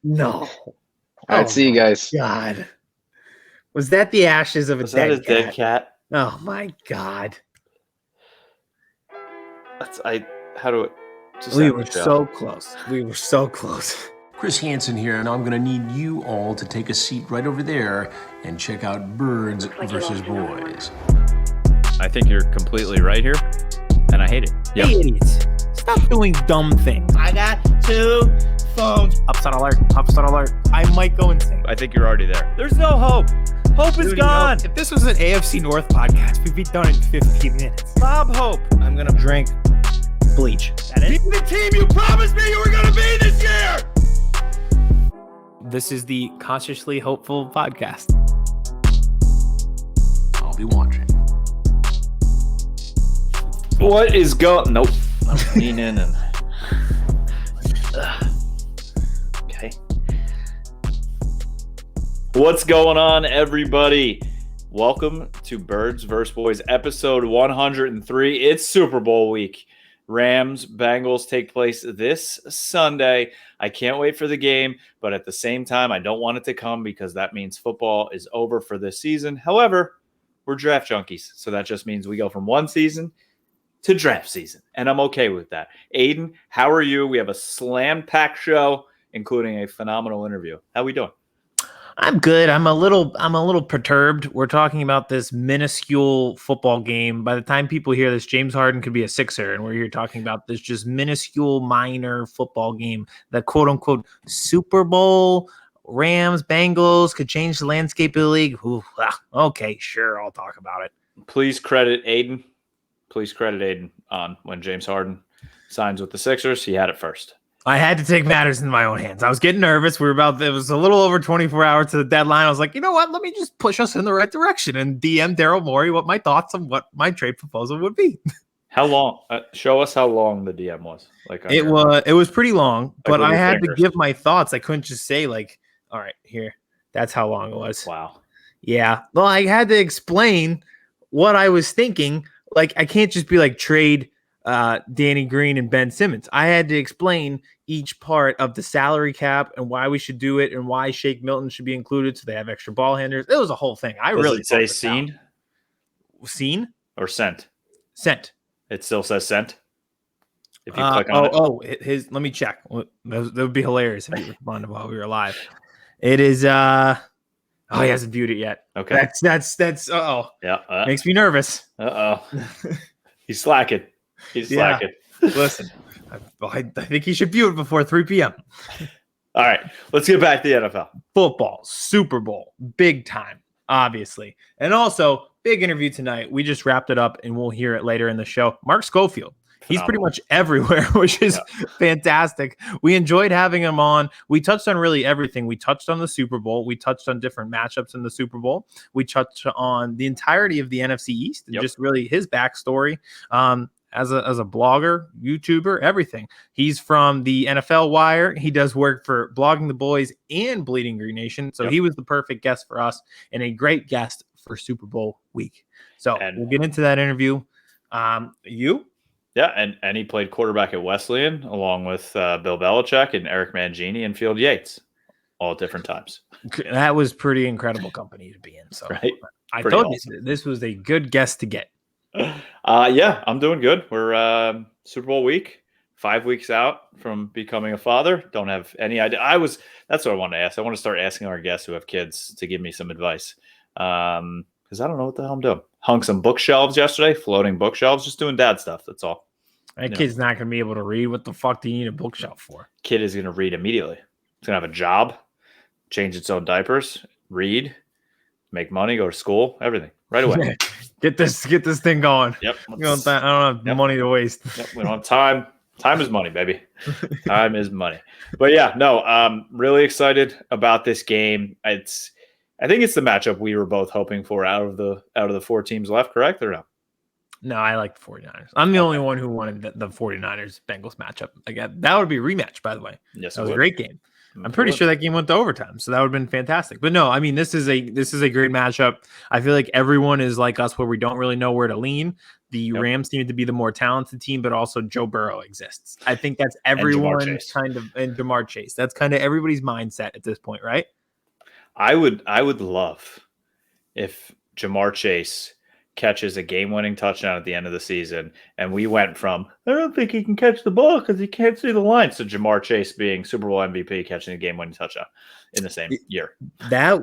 No. All right, see you my guys. God. Was that the ashes of a Was that a dead dead cat? cat? Oh my God. We were so close. We were so close. Chris Hansen here, and I'm going to need you all to take a seat right over there and check out Birds versus Boys. I think you're completely right here, and I hate it. Hey, idiots. Stop doing dumb things. I got 2 phones. Upset alert. Upset alert. I might go insane. I think you're already there. There's no hope. Hope is gone. If this was an AFC North podcast, we'd be done in 15 minutes. Bob Hope. I'm going to drink bleach. That Be it? the team you promised me you were going to be this year. This is the Consciously Hopeful podcast. I'll be watching. What is going? Nope. I'm leaning and. Okay. What's going on, everybody? Welcome to Birds vs. Boys, episode 103. It's Super Bowl week. Rams, Bengals take place this Sunday. I can't wait for the game, but at the same time, I don't want it to come because that means football is over for this season. However, we're draft junkies, so that just means we go from one season to draft season, and I'm okay with that. Aidan, how are you? We have a slam-packed show, including a phenomenal interview. How we doing? I'm good. I'm a little perturbed. We're talking about this minuscule football game. By the time people hear this, James Harden could be a Sixer, and we're here talking about this just minuscule, minor football game. The quote-unquote Super Bowl, Rams, Bengals could change the landscape of the league. Ooh, okay, sure, I'll talk about it. Please credit Aidan. On when James Harden signs with the Sixers. He had it first. I had to take matters in my own hands. I was getting nervous. It was a little over 24 hours to the deadline. I was like, you know what? Let me just push us in the right direction and DM Daryl Morey what my thoughts on what my trade proposal would be. How long? Show us how long the DM was. It was pretty long, but I had to give my thoughts. I couldn't just say like, all right, here. That's how long it was. Wow. Yeah. Well, I had to explain what I was thinking. Like, I can't just be like trade Danny Green and Ben Simmons. I had to explain each part of the salary cap and why we should do it and why Shake Milton should be included so they have extra ball handlers. It was a whole thing. Does it say seen? Seen? Or sent? Sent. It still says sent? If you click on it. Let me check. That would be hilarious if you responded while we were live. It is he hasn't viewed it yet. Okay. That's Yeah. Makes me nervous. He's slacking. Listen, I think he should view it before 3 p.m. All right, let's get back to the NFL. Football, Super Bowl, big time, obviously. And also, big interview tonight. We just wrapped it up, and we'll hear it later in the show. Mark Schofield. He's pretty much everywhere, which is fantastic. We enjoyed having him on. We touched on really everything. We touched on the Super Bowl. We touched on different matchups in the Super Bowl. We touched on the entirety of the NFC East and just really his backstory as a blogger, YouTuber, everything. He's from the NFL Wire. He does work for Blogging the Boys and Bleeding Green Nation. So he was the perfect guest for us and a great guest for Super Bowl week. So we'll get into that interview. You? Yeah, and he played quarterback at Wesleyan along with Bill Belichick and Eric Mangini and Field Yates, all at different times. That was pretty incredible company to be in. So I told you this was a good guest to get. Yeah, I'm doing good. We're Super Bowl week, 5 weeks out from becoming a father. Don't have any idea. That's what I wanted to ask. I want to start asking our guests who have kids to give me some advice. Because I don't know what the hell I'm doing. Hung some bookshelves yesterday, floating bookshelves, just doing dad stuff. That's all. That kid's not going to be able to read. What the fuck do you need a bookshelf for? Kid is going to read immediately. It's going to have a job, change its own diapers, read, make money, go to school, everything right away. Get this thing going. Yep. I don't have money to waste. Yep. We don't have time. Time is money, baby. Time is money. But yeah, no, really excited about this game. I think it's the matchup we were both hoping for out of the 4 teams left, correct or no? No, I like the 49ers. I'm the only one who wanted the 49ers Bengals matchup. Again, that would be a rematch, by the way. Yes, that was a great game. I'm pretty sure that game went to overtime, so that would have been fantastic. But no, I mean, this is a great matchup. I feel like everyone is like us where we don't really know where to lean. The Rams seem to be the more talented team, but also Joe Burrow exists. I think that's everyone's kind of, and Jamar Chase. That's kind of everybody's mindset at this point, right? I would love if Jamar Chase catches a game-winning touchdown at the end of the season, and we went from, I don't think he can catch the ball because he can't see the line, to Jamar Chase being Super Bowl MVP, catching a game-winning touchdown in the same year. That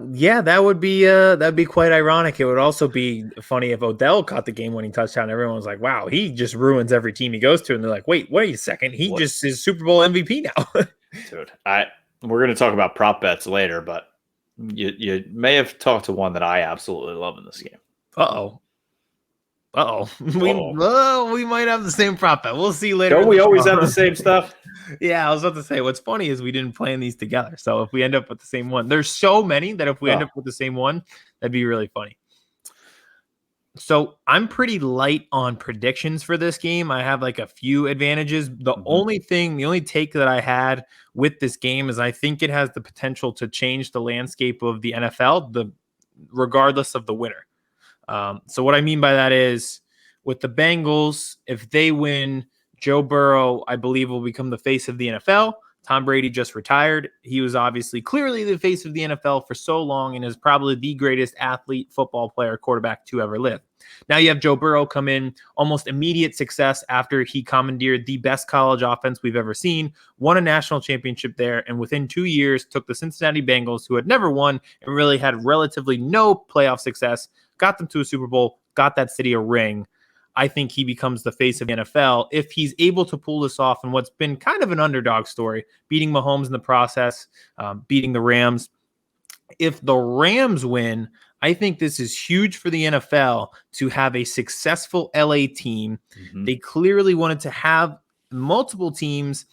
would be that'd be quite ironic. It would also be funny if Odell caught the game-winning touchdown. Everyone was like, "Wow, he just ruins every team he goes to," and they're like, "Wait a second, he just is Super Bowl MVP now." Dude, we're going to talk about prop bets later, but you may have talked to one that I absolutely love in this game. We might have the same prop bet. We'll see later. Don't we always have the same stuff? Yeah, I was about to say, what's funny is we didn't plan these together. So if we end up with the same one, there's so many that if we end up with the same one, that'd be really funny. So I'm pretty light on predictions for this game. I have like a few advantages. The only take that I had with this game is I think it has the potential to change the landscape of the NFL, regardless of the winner. So what I mean by that is with the Bengals, if they win, Joe Burrow, I believe, will become the face of the NFL. Tom Brady just retired. He was obviously clearly the face of the NFL for so long and is probably the greatest athlete, football player, quarterback to ever live. Now you have Joe Burrow come in, almost immediate success after he commandeered the best college offense we've ever seen, won a national championship there, and within 2 years took the Cincinnati Bengals, who had never won and really had relatively no playoff success, got them to a Super Bowl, got that city a ring. I think he becomes the face of the NFL if he's able to pull this off in what's been kind of an underdog story, beating Mahomes in the process, beating the Rams. If the Rams win, I think this is huge for the NFL to have a successful LA team. They clearly wanted to have multiple teams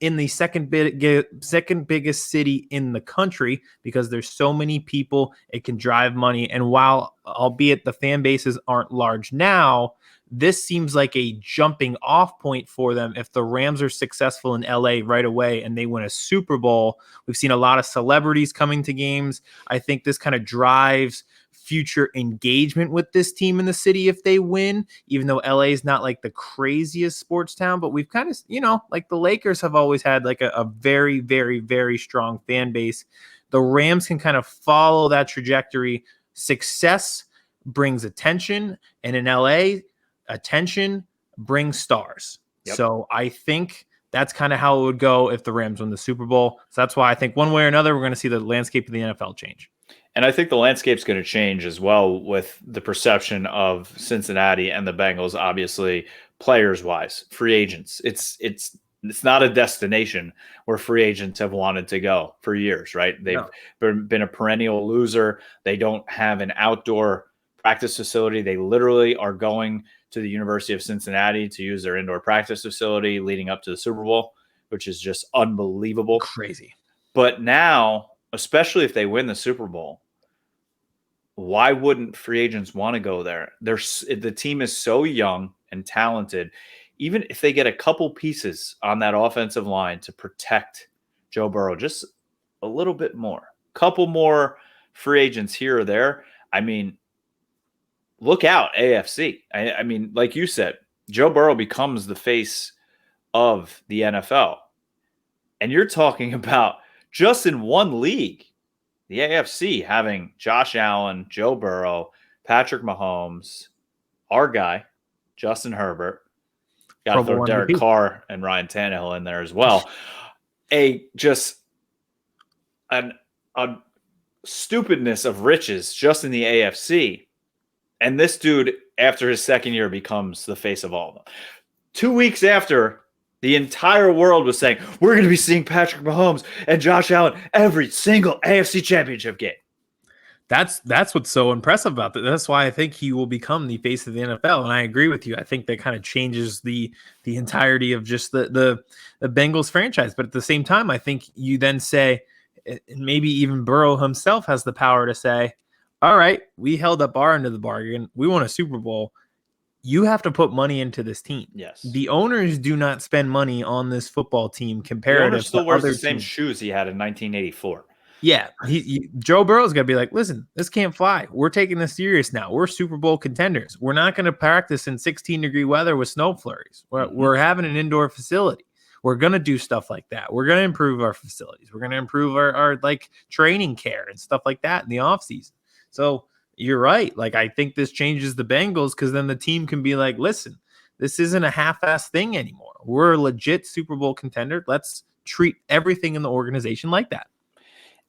in the second biggest city in the country because there's so many people, it can drive money. And while, albeit the fan bases aren't large now, this seems like a jumping off point for them. If the Rams are successful in LA right away and they win a Super Bowl, we've seen a lot of celebrities coming to games. I think this kind of drives future engagement with this team in the city if they win, even though LA is not like the craziest sports town, but we've kind of, like the Lakers have always had like a very, very, very strong fan base. The Rams can kind of follow that trajectory. Success brings attention, and in LA, attention brings stars. So I think that's kind of how it would go if the Rams win the Super Bowl. So that's why I think one way or another, we're going to see the landscape of the NFL change. And I think the landscape's going to change as well with the perception of Cincinnati and the Bengals, obviously, players-wise, free agents. It's not a destination where free agents have wanted to go for years, right? They've been a perennial loser. They don't have an outdoor practice facility. They literally are going to the University of Cincinnati to use their indoor practice facility leading up to the Super Bowl, which is just unbelievable. Crazy. But now, especially if they win the Super Bowl, why wouldn't free agents want to go there? The team is so young and talented. Even if they get a couple pieces on that offensive line to protect Joe Burrow just a little bit more, couple more free agents here or there, I mean, look out, AFC. I mean, like you said, Joe Burrow becomes the face of the NFL. And you're talking about just in one league, the AFC having Josh Allen, Joe Burrow, Patrick Mahomes, our guy, Justin Herbert. Got to throw Derek Carr and Ryan Tannehill in there as well. A stupidness of riches just in the AFC. And this dude, after his second year, becomes the face of all of them. 2 weeks after, the entire world was saying, we're going to be seeing Patrick Mahomes and Josh Allen every single AFC championship game. That's what's so impressive about that. That's why I think he will become the face of the NFL. And I agree with you. I think that kind of changes the entirety of just the Bengals franchise. But at the same time, I think you then say, maybe even Burrow himself has the power to say, all right, we held up our end of the bargain. We won a Super Bowl. You have to put money into this team. Yes. The owners do not spend money on this football team comparative to still to wears other the same teams. shoes he had in 1984. Yeah, Joe Burrow's got to be like, listen, this can't fly. We're taking this serious now. We're Super Bowl contenders. We're not going to practice in 16-degree weather with snow flurries. We're having an indoor facility. We're going to do stuff like that. We're going to improve our facilities. We're going to improve our like training care and stuff like that in the offseason. So you're right. Like, I think this changes the Bengals because then the team can be like, listen, this isn't a half-ass thing anymore. We're a legit Super Bowl contender. Let's treat everything in the organization like that.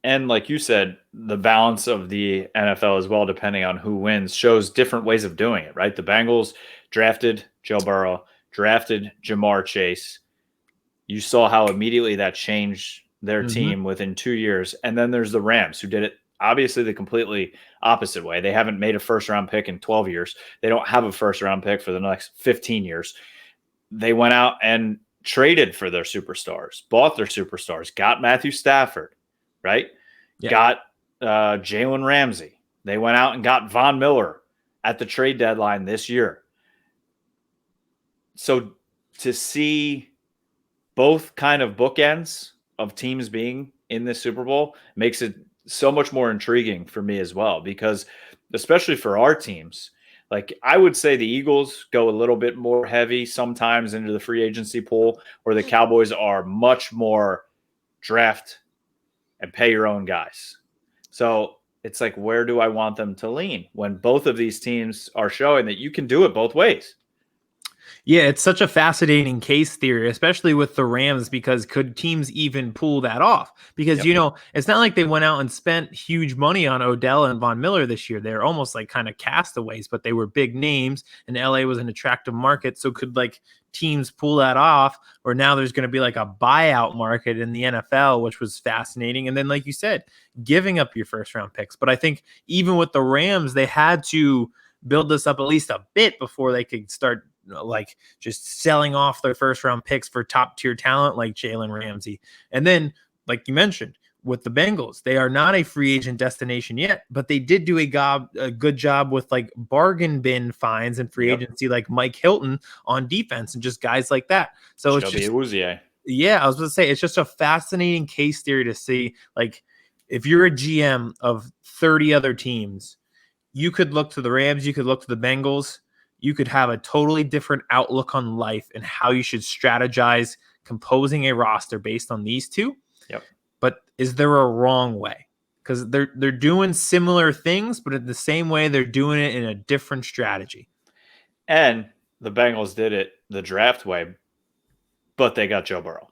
And like you said, the balance of the NFL as well, depending on who wins, shows different ways of doing it, right? The Bengals drafted Joe Burrow, drafted Jamar Chase. You saw how immediately that changed their team within 2 years. And then there's the Rams, who did it obviously the completely opposite way. They haven't made a first-round pick in 12 years. They don't have a first-round pick for the next 15 years. They went out and traded for their superstars, bought their superstars, got Matthew Stafford, right? Yeah. Got Jalen Ramsey. They went out and got Von Miller at the trade deadline this year. So to see both kind of bookends of teams being in this Super Bowl makes it so much more intriguing for me as well, because especially for our teams, like I would say the Eagles go a little bit more heavy sometimes into the free agency pool, where the Cowboys are much more draft and pay your own guys. So it's like, where do I want them to lean when both of these teams are showing that you can do it both ways? Yeah, it's such a fascinating case theory, especially with the Rams, because could teams even pull that off? Because, it's not like they went out and spent huge money on Odell and Von Miller this year. They're almost like kind of castaways, but they were big names, and LA was an attractive market. So could like teams pull that off? Or now there's going to be like a buyout market in the NFL, which was fascinating. And then, like you said, giving up your first round picks. But I think even with the Rams, they had to build this up at least a bit before they could start like just selling off their first round picks for top tier talent like Jalen Ramsey. And then, like you mentioned, with the Bengals, they are not a free agent destination yet, but they did do a good job with like bargain bin finds and free agency, like Mike Hilton on defense and just guys like that. So it's just, yeah, I was going to say, it's just a fascinating case theory to see. Like, if you're a GM of 30 other teams, you could look to the Rams, you could look to the Bengals. You could have a totally different outlook on life and how you should strategize composing a roster based on these two. Yep. But is there a wrong way? Because they're doing similar things, but in the same way, they're doing it in a different strategy. And the Bengals did it the draft way, but they got Joe Burrow.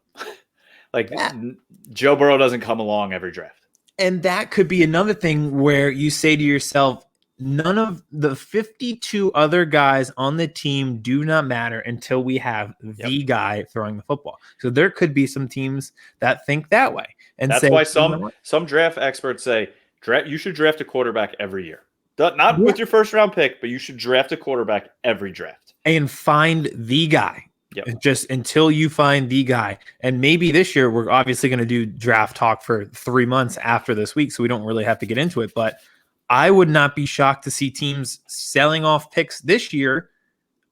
Joe Burrow doesn't come along every draft. And that could be another thing where you say to yourself, none of the 52 other guys on the team do not matter until we have the guy throwing the football. So there could be some teams that think that way. And that's why some draft experts say you should draft a quarterback every year. Not with your first round pick, but you should draft a quarterback every draft. And find the guy. Yep. Just until you find the guy. And maybe this year we're obviously going to do draft talk for 3 months after this week, so we don't really have to get into it. But I would not be shocked to see teams selling off picks this year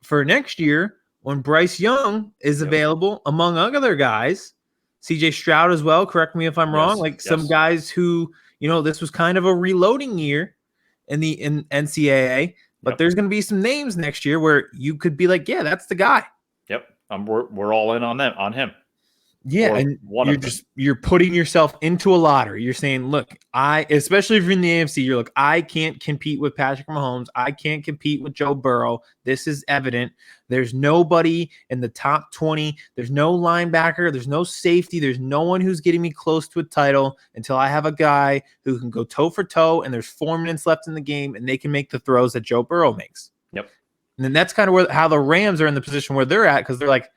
for next year when Bryce Young is available, among other guys. CJ Stroud as well. Correct me if I'm wrong. Some guys who, this was kind of a reloading year in NCAA, but there's going to be some names next year where you could be like, yeah, that's the guy. Yep. We're all in on him. Yeah, and you're putting yourself into a lottery. You're saying, look, especially if you're in the AFC, you're like, I can't compete with Patrick Mahomes. I can't compete with Joe Burrow. This is evident. There's nobody in the top 20. There's no linebacker. There's no safety. There's no one who's getting me close to a title until I have a guy who can go toe for toe, and there's 4 minutes left in the game, and they can make the throws that Joe Burrow makes. Yep. And then that's kind of how the Rams are in the position where they're at, because they're like,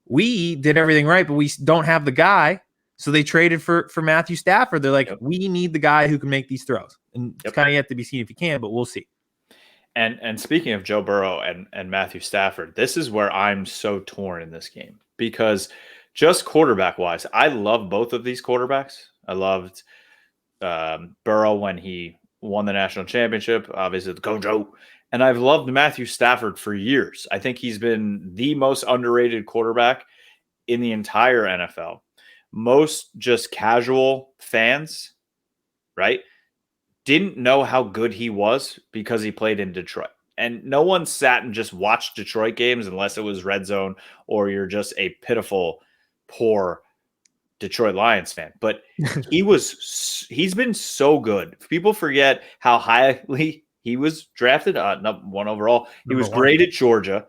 we did everything right, but we don't have the guy. So they traded for Matthew Stafford. They're like, we need the guy who can make these throws. And it's kind of yet to be seen if he can, but we'll see. And speaking of Joe Burrow and Matthew Stafford, this is where I'm so torn in this game, because just quarterback-wise, I love both of these quarterbacks. I loved Burrow when he won the national championship, obviously the Go Joe. And I've loved Matthew Stafford for years. I think he's been the most underrated quarterback in the entire NFL. Most just casual fans right, didn't know how good he was because he played in Detroit. And no one sat and just watched Detroit games unless it was red zone or you're just a pitiful, poor Detroit Lions fan. But he's been so good. People forget how highly he was drafted, number 1 overall. He was great at Georgia.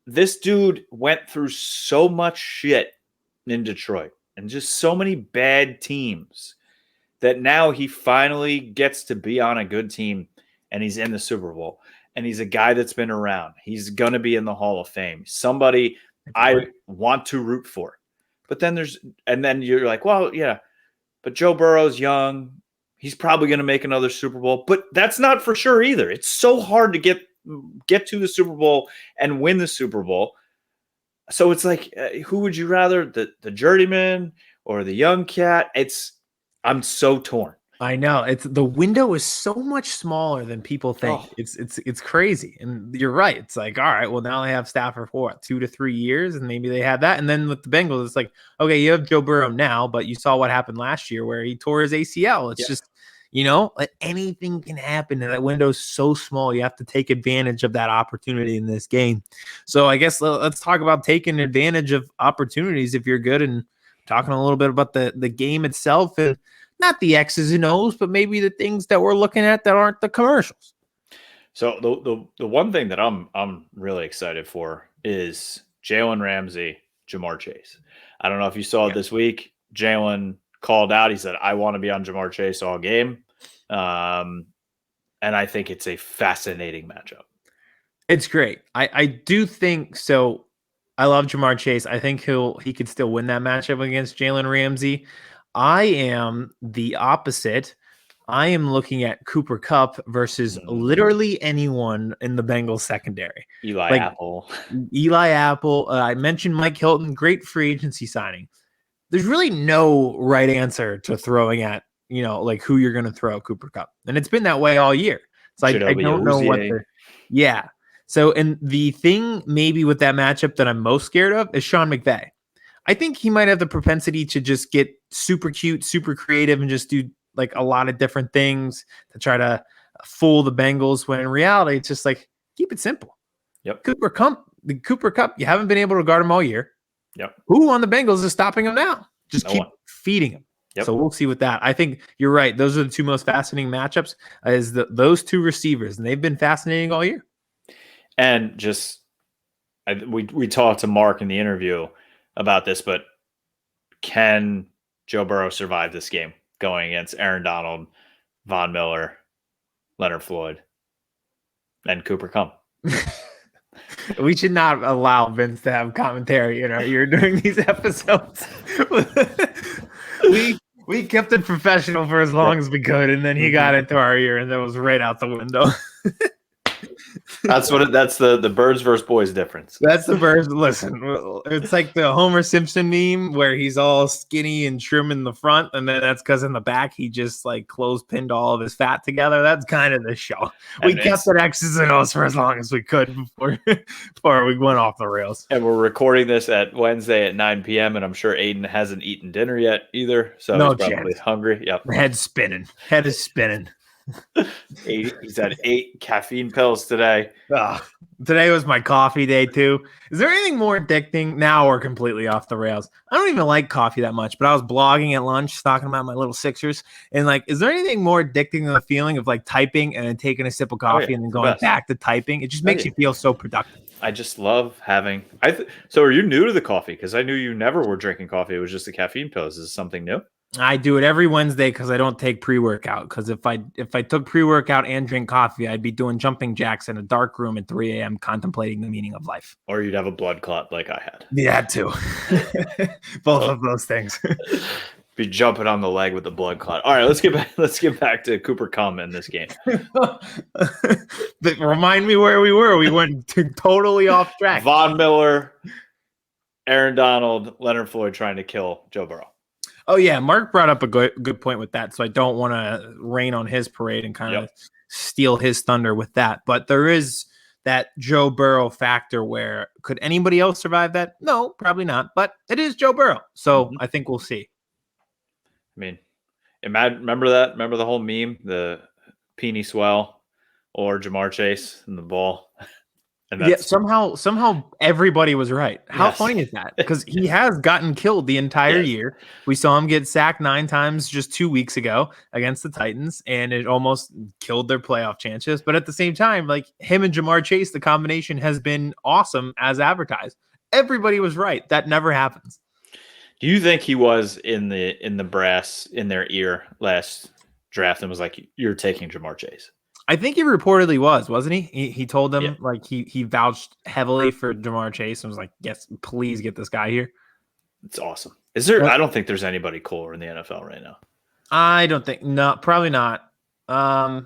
This dude went through so much shit in Detroit and just so many bad teams that now he finally gets to be on a good team and he's in the Super Bowl. And he's a guy that's been around. He's going to be in the Hall of Fame. Somebody I want to root for. But then then you're like, well, yeah, but Joe Burrow's young. He's probably going to make another Super Bowl. But that's not for sure either. It's so hard to get to the Super Bowl and win the Super Bowl. So it's like, who would you rather, the journeyman or the young cat? I'm so torn. I know the window is so much smaller than people think. It's crazy, and you're right. It's like, all right, well now they have Stafford for 2 to 3 years, and maybe they have that. And then with the Bengals, it's like, okay, you have Joe Burrow now, but you saw what happened last year where he tore his ACL. It's just, like anything can happen, and that window is so small. You have to take advantage of that opportunity in this game. So I guess let's talk about taking advantage of opportunities if you're good, and talking a little bit about the game itself and. Not the X's and O's, but maybe the things that we're looking at that aren't the commercials. So the one thing that I'm really excited for is Jalen Ramsey, Jamar Chase. I don't know if you saw it this week. Jalen called out. He said, I want to be on Jamar Chase all game. And I think it's a fascinating matchup. It's great. I do think so. I love Jamar Chase. I think he could still win that matchup against Jalen Ramsey. I am the opposite. I am looking at Cooper Kupp versus literally anyone in the Bengals secondary. Eli Apple. I mentioned Mike Hilton, great free agency signing. There's really no right answer to throwing at, who you're going to throw Cooper Kupp. And it's been that way all year. So I don't know what So, and the thing maybe with that matchup that I'm most scared of is Sean McVay. I think he might have the propensity to just get super cute, super creative, and just do like a lot of different things to try to fool the Bengals. When in reality, it's just like, keep it simple. Yep. Cooper Kupp, you haven't been able to guard him all year. Yep. Who on the Bengals is stopping him now? Just keep feeding him. Yep. So we'll see with that. I think you're right. Those are the two most fascinating matchups is those two receivers, and they've been fascinating all year. And just we talked to Mark in the interview about this, but can Joe Burrow survive this game going against Aaron Donald, Von Miller, Leonard Floyd, and Cooper Kupp? We should not allow Vince to have commentary in our ear during these episodes. we kept it professional for as long as we could, and then he got into our ear, and that was right out the window. That's the birds versus boys difference. That's the birds. Listen, it's like the Homer Simpson meme where he's all skinny and trim in the front, and then that's because in the back he just like clothespinned all of his fat together. That's kind of the show. We kept it X's and O's for as long as we could before we went off the rails. And we're recording this at Wednesday at 9 p.m. and I'm sure Aidan hasn't eaten dinner yet either, so he's probably hungry. Yep, head is spinning. He's had 8 caffeine pills today. Today was my coffee day too. Is there anything more addicting? Now we're completely off the rails. I don't even like coffee that much, but I was blogging at lunch talking about my little Sixers, and like, is there anything more addicting than the feeling of like typing and then taking a sip of coffee and then going back to typing? It just makes you feel so productive. I just love having. So are you new to the coffee? Because I knew you never were drinking coffee. It was just the caffeine pills. Is this something new? I do it every Wednesday because I don't take pre-workout. Because if I took pre-workout and drink coffee, I'd be doing jumping jacks in a dark room at 3 a.m. contemplating the meaning of life. Or you'd have a blood clot like I had. Yeah, too. Both of those things. Be jumping on the leg with the blood clot. All right, let's get back to Cooper Kupp in this game. Remind me where we were. We went totally off track. Von Miller, Aaron Donald, Leonard Floyd trying to kill Joe Burrow. Oh, yeah. Mark brought up a good point with that, so I don't want to rain on his parade and kind of steal his thunder with that. But there is that Joe Burrow factor where could anybody else survive that? No, probably not. But it is Joe Burrow, so I think we'll see. I mean, Remember that? Remember the whole meme, the Peony Swell or Jamar Chase and the ball? And Yeah, that's somehow everybody was right. How yes. funny is that? Because he has gotten killed the entire Yes. year. We saw him get sacked 9 times just 2 weeks ago against the Titans, and it almost killed their playoff chances. But at the same time, like him and Jamar Chase, the combination has been awesome as advertised. Everybody was right. That never happens. Do you think he was in the brass in their ear last draft and was like, "You're taking Jamar Chase"? I think he reportedly wasn't he? He told them Yeah. like he vouched heavily for Jamar Chase and was like, "Yes, please get this guy here." It's awesome. Is there? I don't think there's anybody cooler in the NFL right now. I don't think probably not. Wow,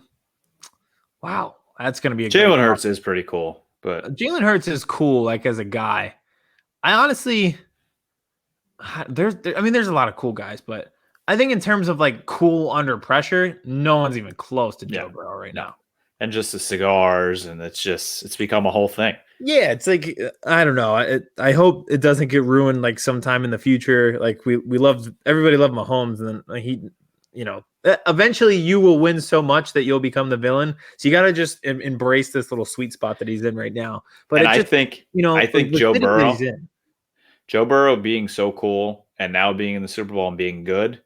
that's gonna be a Jalen Hurts is pretty cool, but Jalen Hurts is cool, like as a guy. I honestly, there's a lot of cool guys, but I think in terms of like cool under pressure, no one's even close to Joe Burrow right now. And just the cigars, and it's become a whole thing. Yeah, it's like I don't know. I hope it doesn't get ruined like sometime in the future. Like everybody loved Mahomes, and then he, eventually you will win so much that you'll become the villain. So you got to just embrace this little sweet spot that he's in right now. But I think Joe Burrow being so cool and now being in the Super Bowl and being good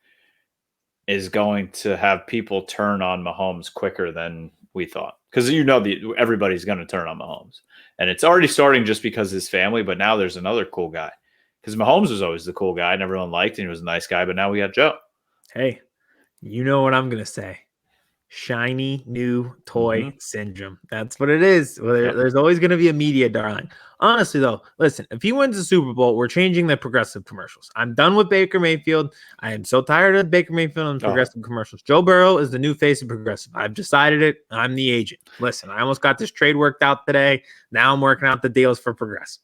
is going to have people turn on Mahomes quicker than we thought. Because everybody's going to turn on Mahomes. And it's already starting just because his family, but now there's another cool guy. Because Mahomes was always the cool guy and everyone liked him. He was a nice guy, but now we got Joe. Hey, you know what I'm going to say. Shiny new toy syndrome. That's what it is. There's always going to be a media darling. Honestly, though, listen, if he wins the Super Bowl, we're changing the progressive commercials. I'm done with Baker Mayfield. I am so tired of Baker Mayfield and progressive commercials. Joe Burrow is the new face of progressive. I've decided it. I'm the agent. Listen, I almost got this trade worked out today. Now I'm working out the deals for progressive.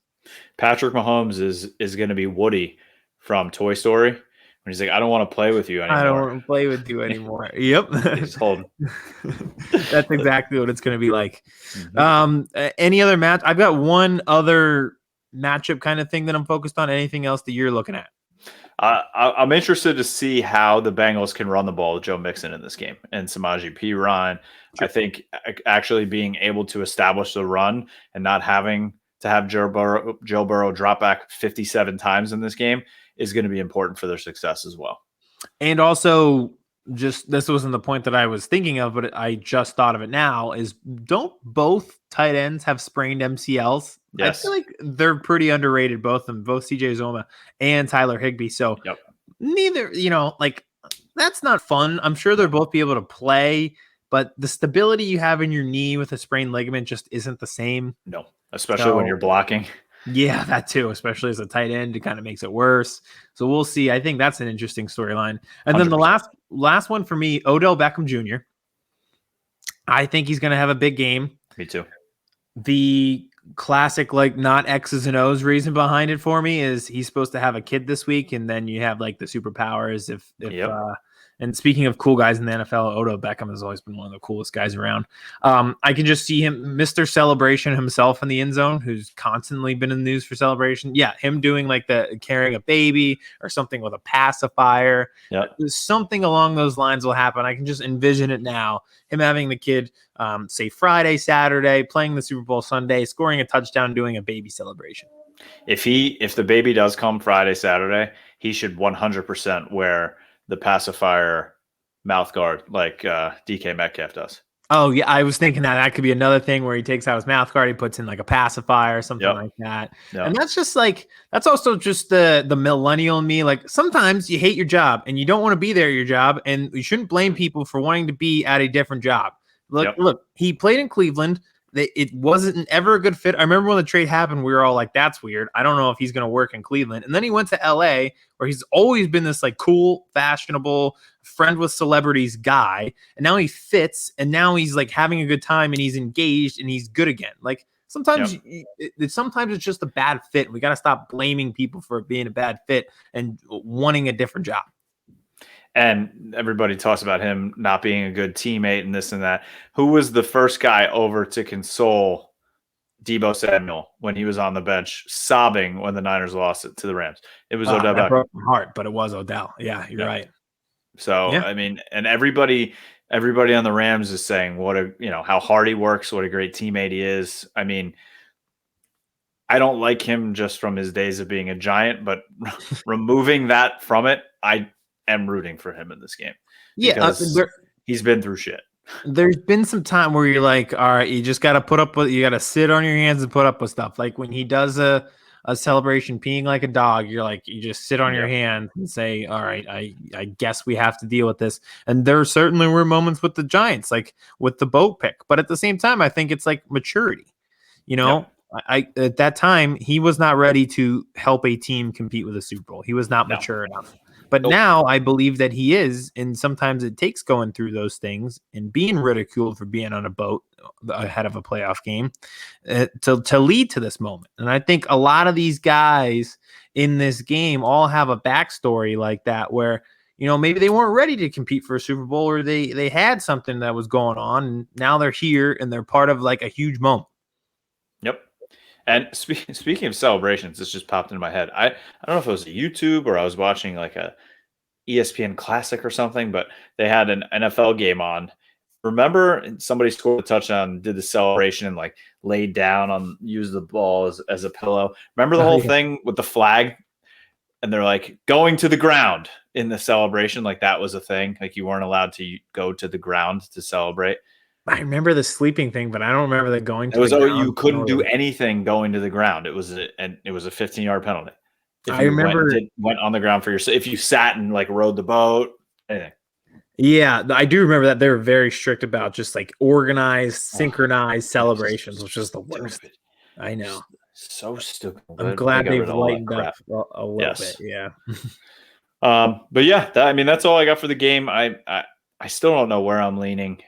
Patrick Mahomes is going to be Woody from Toy Story. When he's like, I don't want to play with you anymore. I don't want to play with you anymore. Yep. He's holding. That's exactly what it's going to be like. Any other match? I've got one other matchup kind of thing that I'm focused on. Anything else that you're looking at? I'm interested to see how the Bengals can run the ball with Joe Mixon in this game and Samaje Perine. Sure. I think actually being able to establish the run and not having to have Joe Burrow drop back 57 times in this game is going to be important for their success as well. And also, this wasn't the point that I was thinking of, but I just thought of it now, is don't both tight ends have sprained MCLs? Yes. I feel like they're pretty underrated, both of them, both CJ Uzomah and Tyler Higbee. So neither, that's not fun. I'm sure they'll both be able to play, but the stability you have in your knee with a sprained ligament just isn't the same. No, especially when you're blocking. Yeah, that too, especially as a tight end, it kind of makes it worse. So we'll see. I think that's an interesting storyline. And 100%. Then the last one for me, Odell Beckham Jr. I think he's going to have a big game. Me too. The classic, not X's and O's reason behind it for me is he's supposed to have a kid this week, and then you have the superpowers. And speaking of cool guys in the NFL, Odell Beckham has always been one of the coolest guys around. I can just see him, Mr. Celebration himself in the end zone, who's constantly been in the news for celebration. Yeah, him doing the carrying a baby or something with a pacifier. Yeah, something along those lines will happen. I can just envision it now. Him having the kid, say Friday, Saturday, playing the Super Bowl Sunday, scoring a touchdown, doing a baby celebration. If the baby does come Friday, Saturday, he should 100% wear the pacifier mouth guard like DK Metcalf does. Oh, yeah. I was thinking that could be another thing where he takes out his mouth guard, he puts in a pacifier or something like that. Yep. And that's just that's also just the millennial in me. Sometimes you hate your job and you don't want to be there at your job, and you shouldn't blame people for wanting to be at a different job. Look, he played in Cleveland. It wasn't ever a good fit. I remember when the trade happened, we were all like, that's weird. I don't know if he's going to work in Cleveland. And then he went to LA, where he's always been this cool, fashionable, friend with celebrities guy. And now he fits, and now he's having a good time, and he's engaged, and he's good again. Sometimes sometimes it's just a bad fit. We got to stop blaming people for it being a bad fit and wanting a different job. And everybody talks about him not being a good teammate and this and that. Who was the first guy over to console Deebo Samuel when he was on the bench, sobbing when the Niners lost it to the Rams? It was Odell Beckham. Broke my heart, but it was Odell. Yeah, you're right. So, Yeah. I mean, and everybody on the Rams is saying how hard he works, what a great teammate he is. I mean, I don't like him just from his days of being a Giant, but removing that from it, I am rooting for him in this game because he's been through shit. There's been some time where you're like, all right, you just got to you got to sit on your hands and put up with stuff. Like when he does a celebration peeing like a dog, you're like, you just sit on your hands and say, all right, I guess we have to deal with this. And there certainly were moments with the Giants, like with the boat pick. But at the same time, I think it's like maturity. I at that time, he was not ready to help a team compete with a Super Bowl. He was not mature enough. But now I believe that he is, and sometimes it takes going through those things and being ridiculed for being on a boat ahead of a playoff game to lead to this moment. And I think a lot of these guys in this game all have a backstory like that where, maybe they weren't ready to compete for a Super Bowl or they had something that was going on and now they're here and they're part of like a huge moment. Yep. And speaking of celebrations, this just popped into my head. I don't know if it was a YouTube or I was watching like a ESPN Classic or something, but they had an NFL game on. Remember, somebody scored a touchdown, did the celebration, and like laid down used the ball as a pillow. Remember the whole thing with the flag? And they're like going to the ground in the celebration, like that was a thing. Like you weren't allowed to go to the ground to celebrate. I remember the sleeping thing, but I don't remember the going to the ground. You couldn't do anything going to the ground. It was a 15-yard penalty. If I remember went on the ground for yourself, if you sat and like rode the boat, anything. Yeah, I do remember that they were very strict about just like organized, synchronized celebrations, which is the worst. Stupid. I know. So stupid. I'm glad they've lightened up a little bit. Yeah. But yeah, that's all I got for the game. I still don't know where I'm leaning.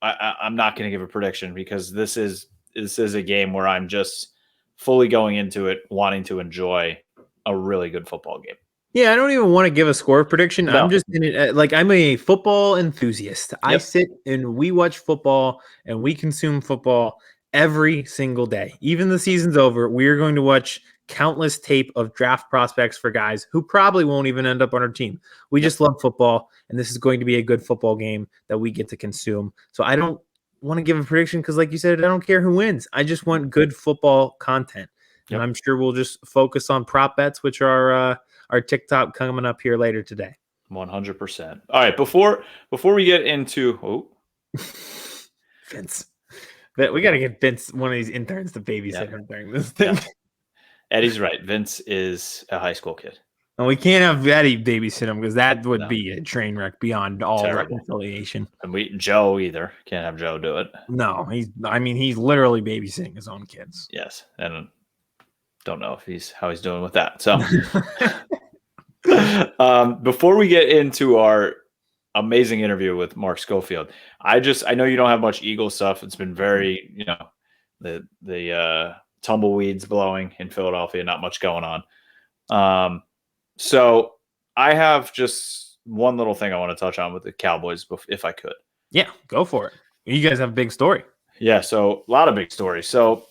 I'm not going to give a prediction because this is a game where I'm just fully going into it, wanting to enjoy a really good football game. Yeah, I don't even want to give a score prediction. No. I'm just in it. Like I'm a football enthusiast. Yep. I sit and we watch football and we consume football every single day. Even the season's over, we are going to watch countless tape of draft prospects for guys who probably won't even end up on our team. We just love football, and this is going to be a good football game that we get to consume. So I don't want to give a prediction because, like you said, I don't care who wins. I just want good football content. And I'm sure we'll just focus on prop bets, which are our TikTok coming up here later today. 100%. All right, before we get into Vince. We got to get Vince, one of these interns, to babysit him during this thing. Yeah. Eddie's right. Vince is a high school kid. And we can't have Eddie babysit him because that would be a train wreck beyond all reconciliation. And Joe either. Can't have Joe do it. No, he's literally babysitting his own kids. Yes. And don't know how he's doing with that. So before we get into our amazing interview with Mark Schofield, I know you don't have much Eagle stuff. It's been very, the tumbleweeds blowing in Philadelphia, not much going on. So I have just one little thing I want to touch on with the Cowboys, if I could. Yeah, go for it. You guys have a big story. Yeah, so a lot of big stories. So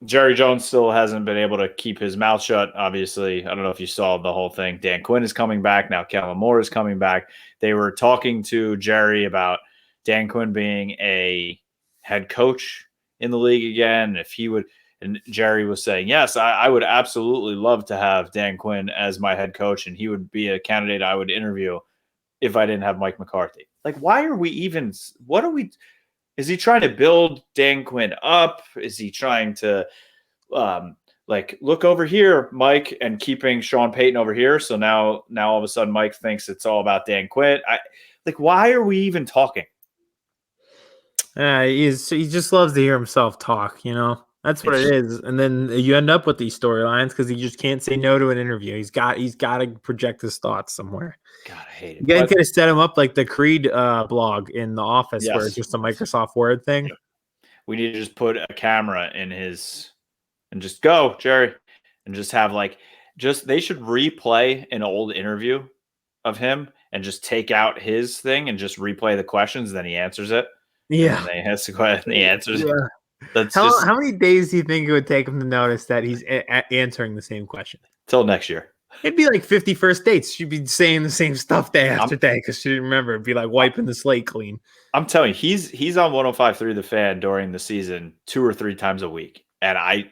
Jerry Jones still hasn't been able to keep his mouth shut. Obviously, I don't know if you saw the whole thing. Dan Quinn is coming back. Now Kellen Moore is coming back. They were talking to Jerry about Dan Quinn being a head coach in the league again. If he would, and Jerry was saying, yes, I would absolutely love to have Dan Quinn as my head coach, and he would be a candidate I would interview if I didn't have Mike McCarthy. Like, why are we even – what are we – is he trying to build Dan Quinn up? Is he trying to look over here, Mike, and keeping Sean Payton over here? So now all of a sudden Mike thinks it's all about Dan Quinn. Why are we even talking? He just loves to hear himself talk, That's what it is. And then you end up with these storylines because he just can't say no to an interview. He's got to project his thoughts somewhere. God, I hate it. You guys could have set him up like the Creed blog in the office where it's just a Microsoft Word thing. We need to just put a camera in his and just go, Jerry, and just have they should replay an old interview of him and just take out his thing and just replay the questions. Then he answers it. Yeah. And he has to go ahead and he answers it. How many days do you think it would take him to notice that he's answering the same question? Till next year. It'd be like 50 first dates. She'd be saying the same stuff day after day because she didn't remember. It'd be like wiping the slate clean. I'm telling you, he's on 105.3 The Fan during the season 2 or 3 times a week, and I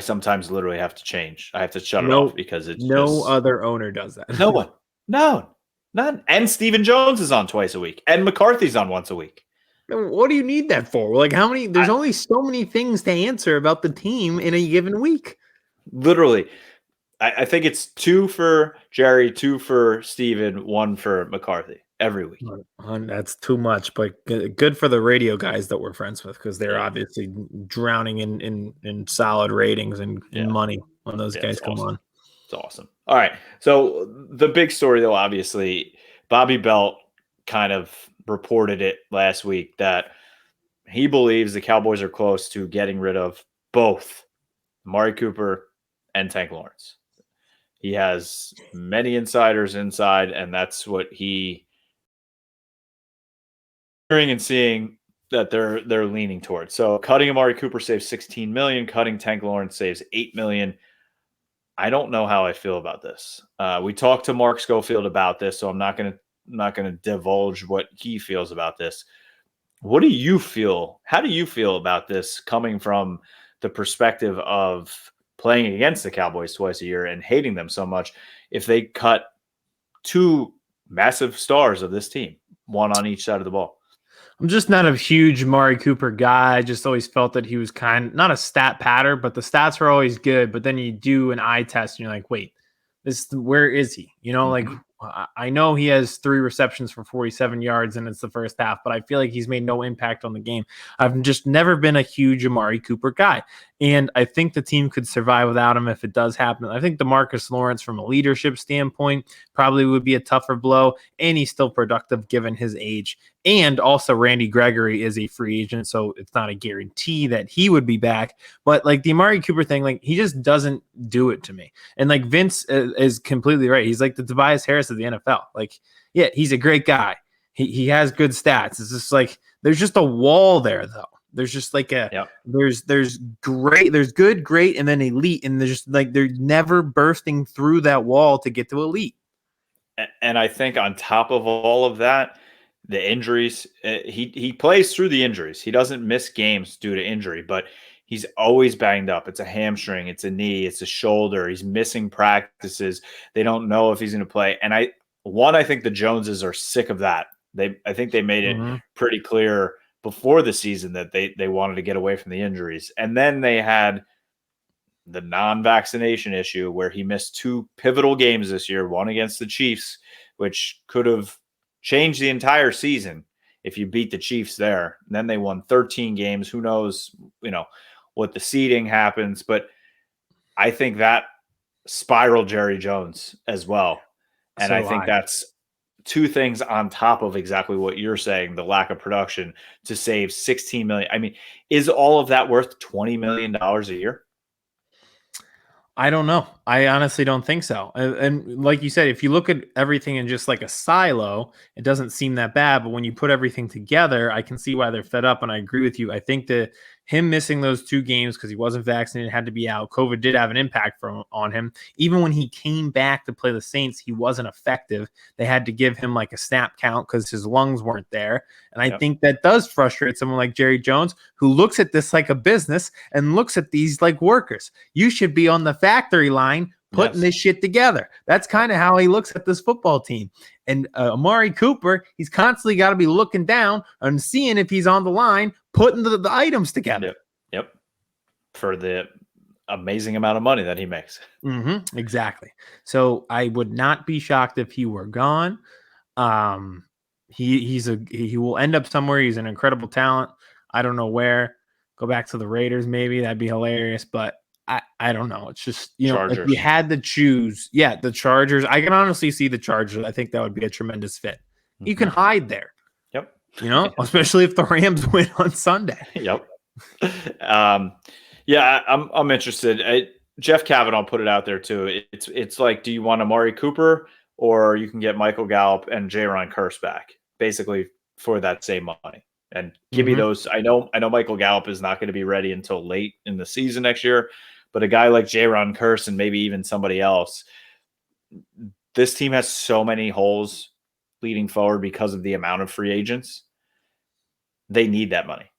sometimes literally have to change. I have to shut it off because it's no just, other owner does that. No one, none. And Stephen Jones is on twice a week, and McCarthy's on once a week. What do you need that for? Like, how many? There's only so many things to answer about the team in a given week. Literally, I think it's 2 for Jerry, 2 for Stephen, 1 for McCarthy every week. That's too much, but good for the radio guys that we're friends with because they're obviously drowning in solid ratings and money when those guys come on. It's awesome. All right. So the big story, though, obviously, Bobby Belt kind of reported it last week that he believes the Cowboys are close to getting rid of both Amari Cooper and Tank Lawrence. He has many insiders inside, and that's what he hearing and seeing that they're leaning towards. So cutting Amari Cooper saves $16 million, cutting Tank Lawrence saves $8 million. I don't know how I feel about this. We talked to Mark Schofield about this, so I'm not gonna divulge what he feels about this. What do you feel? How do you feel about this coming from the perspective of playing against the Cowboys twice a year and hating them so much if they cut 2 massive stars of this team, one on each side of the ball? I'm just not a huge Amari Cooper guy. I just always felt that he was not a stat patter, but the stats were always good. But then you do an eye test and you're like, wait, where is he? Like I know he has 3 receptions for 47 yards and it's the first half, but I feel like he's made no impact on the game. I've just never been a huge Amari Cooper guy. And I think the team could survive without him if it does happen. I think Demarcus Lawrence, from a leadership standpoint, probably would be a tougher blow. And he's still productive given his age. And also Randy Gregory is a free agent, so it's not a guarantee that he would be back. But like the Amari Cooper thing, like he just doesn't do it to me. And like Vince is completely right. He's like the Tobias Harris of the NFL. Like, yeah, he's a great guy. He has good stats. It's just like there's just a wall there, though. There's just like there's good, great, and then elite, and there's just like they're never bursting through that wall to get to elite. And I think on top of all of that, the injuries, he plays through the injuries. He doesn't miss games due to injury, but he's always banged up. It's a hamstring, it's a knee, it's a shoulder. He's missing practices. They don't know if he's going to play. And I think the Joneses are sick of that. I think they made it pretty clear before the season that they wanted to get away from the injuries. And then they had the non-vaccination issue where he missed 2 pivotal games this year, one against the Chiefs, which could have changed the entire season if you beat the Chiefs there. And then they won 13 games. Who knows, what the seeding happens. But I think that spiraled Jerry Jones as well. And I think that's 2 things on top of exactly what you're saying, the lack of production, to save $16 million. I mean, is all of that worth $20 million a year? I don't know. I honestly don't think so. And like you said, if you look at everything in just like a silo, it doesn't seem that bad. But when you put everything together, I can see why they're fed up. And I agree with you. I think that him missing those 2 games because he wasn't vaccinated, had to be out. COVID did have an impact on him. Even when he came back to play the Saints, he wasn't effective. They had to give him like a snap count because his lungs weren't there. And I think that does frustrate someone like Jerry Jones, who looks at this like a business and looks at these like workers. You should be on the factory line putting this shit together. That's kind of how he looks at this football team. And Amari Cooper, he's constantly got to be looking down and seeing if he's on the line, putting the items together. Yep. For the amazing amount of money that he makes. Exactly. So I would not be shocked if he were gone. He will end up somewhere. He's an incredible talent. I don't know where. Go back to the Raiders, maybe. That'd be hilarious. But I don't know. It's just, Chargers. if you had to choose, the Chargers. I can honestly see the Chargers. I think that would be a tremendous fit. You can hide there. Yep. Especially if the Rams win on Sunday. Yep. I'm interested. Jeff Kavanaugh put it out there too. It's like, do you want Amari Cooper, or you can get Michael Gallup and Jaron Kearse back, basically for that same money? And give me those. I know Michael Gallup is not going to be ready until late in the season next year, but a guy like Jaron Kearse and maybe even somebody else, this team has so many holes leading forward because of the amount of free agents. They need that money.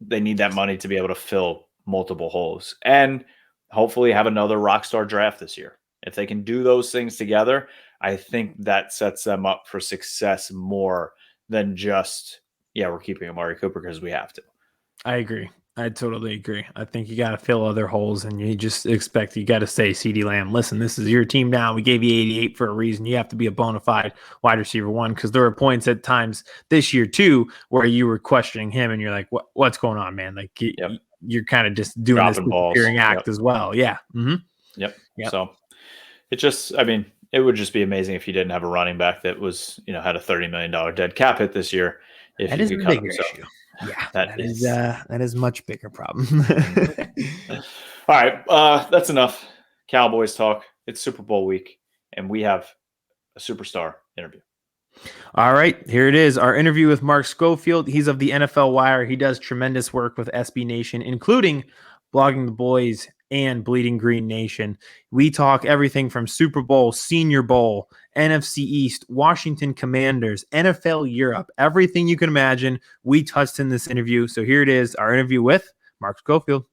They need that money to be able to fill multiple holes and hopefully have another rock star draft this year. If they can do those things together, I think that sets them up for success more than just, we're keeping Amari Cooper because we have to. I agree. I totally agree. I think you got to fill other holes, and you just expect you got to say, CeeDee Lamb, listen, this is your team now. We gave you 88 for a reason. You have to be a bona fide wide receiver one, because there were points at times this year too where you were questioning him, and you're like, what's going on, man? Like you're kind of just doing dropping this disappearing act as well. Yeah. Mm-hmm. Yep. So it would just be amazing if you didn't have a running back that was, had a $30 million dead cap hit this year. If that you is could a cut bigger himself. issue. Yeah, that is much bigger problem. All right, that's enough Cowboys talk. It's Super Bowl week, and we have a superstar interview. All right, here it is. Our interview with Mark Schofield. He's of the NFL Wire. He does tremendous work with SB Nation, including Blogging the Boys and Bleeding Green Nation. We talk everything from Super Bowl, Senior Bowl, NFC East, Washington Commanders, NFL Europe, everything you can imagine. We touched in this interview. So here it is, our interview with Mark Schofield.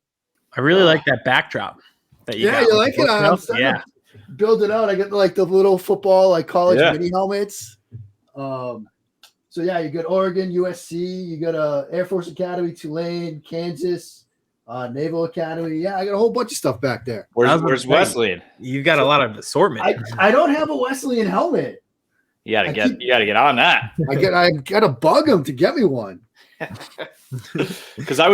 I really like that backdrop that you got. You like it? I'm starting to build it out. I get like the little football, like college mini helmets. So you got Oregon, USC, you got Air Force Academy, Tulane, Kansas, Naval Academy. I got a whole bunch of stuff back there. Where's Wesleyan? You've got a lot of assortment. I don't have a Wesleyan helmet. You gotta get on that. I gotta bug them to get me one. Because I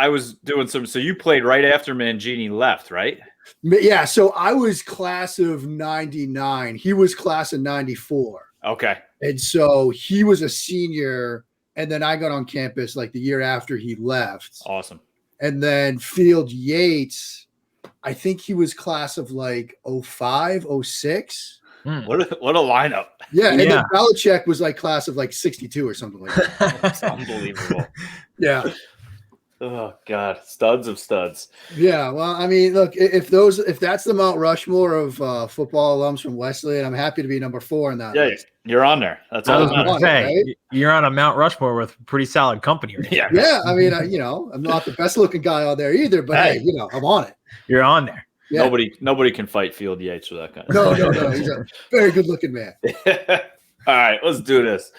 was doing some. So you played right after Mangini left, right? Yeah. So I was class of '99. He was class of '94. Okay. And so he was a senior, and then I got on campus like the year after he left. Awesome. And then Field Yates, I think he was class of like 05, 06. What a lineup. Yeah, and then Belichick was like class of like 62 or something like that. That's unbelievable. Yeah. Oh God, studs of studs. Yeah, well, I mean, look, if that's the Mount Rushmore of football alums from Wesleyan, I'm happy to be number 4 in that list. You're on there. That's all that matters. Right? You're on a Mount Rushmore with pretty solid company. Right? Yeah. I mean, I'm not the best looking guy out there either, but hey, I'm on it. You're on there. Yeah. Nobody can fight Field Yates for that kind of No. He's a very good looking man. All right, let's do this.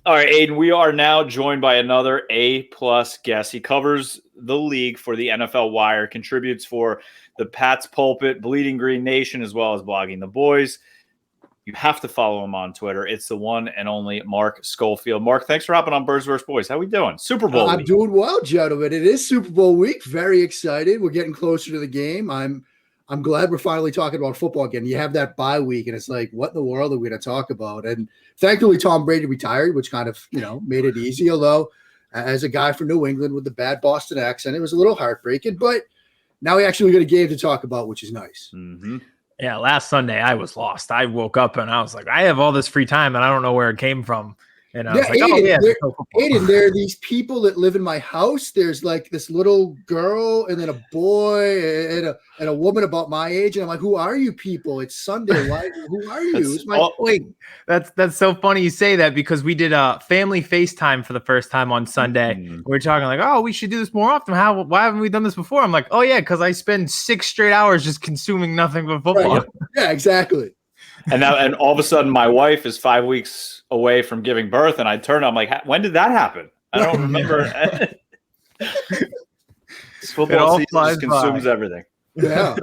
All right, Aidan, we are now joined by another A-plus guest. He covers the league for the NFL Wire, contributes for the Pat's Pulpit, Bleeding Green Nation, as well as Blogging the Boys. You have to follow him on Twitter. It's the one and only Mark Schofield. Mark, thanks for hopping on Birds vs. Boys. How we doing? Super Bowl week. I'm doing well, gentlemen. It is Super Bowl week. Very excited. We're getting closer to the game. I'm glad we're finally talking about football again. You have that bye week, and it's like, what in the world are we going to talk about? And thankfully, Tom Brady retired, which kind of, made it easy. Although, as a guy from New England with the bad Boston accent, it was a little heartbreaking. But now we actually got a game to talk about, which is nice. Mm-hmm. Yeah, last Sunday I was lost. I woke up and I was like, I have all this free time and I don't know where it came from. And I was like, Aidan, there are these people that live in my house. There's like this little girl and then a boy and a woman about my age. And I'm like, who are you people? It's Sunday. Who are you? Wait, that's so funny you say that, because we did a family FaceTime for the first time on Sunday. Mm-hmm. We were talking like, oh, we should do this more often. Why haven't we done this before? I'm like, oh yeah, because I spend 6 straight hours just consuming nothing but football. Right. Yeah, exactly. And all of a sudden, my wife is 5 weeks away from giving birth, and I turn. I'm like, when did that happen? I don't remember. Football season just consumes everything. Yeah.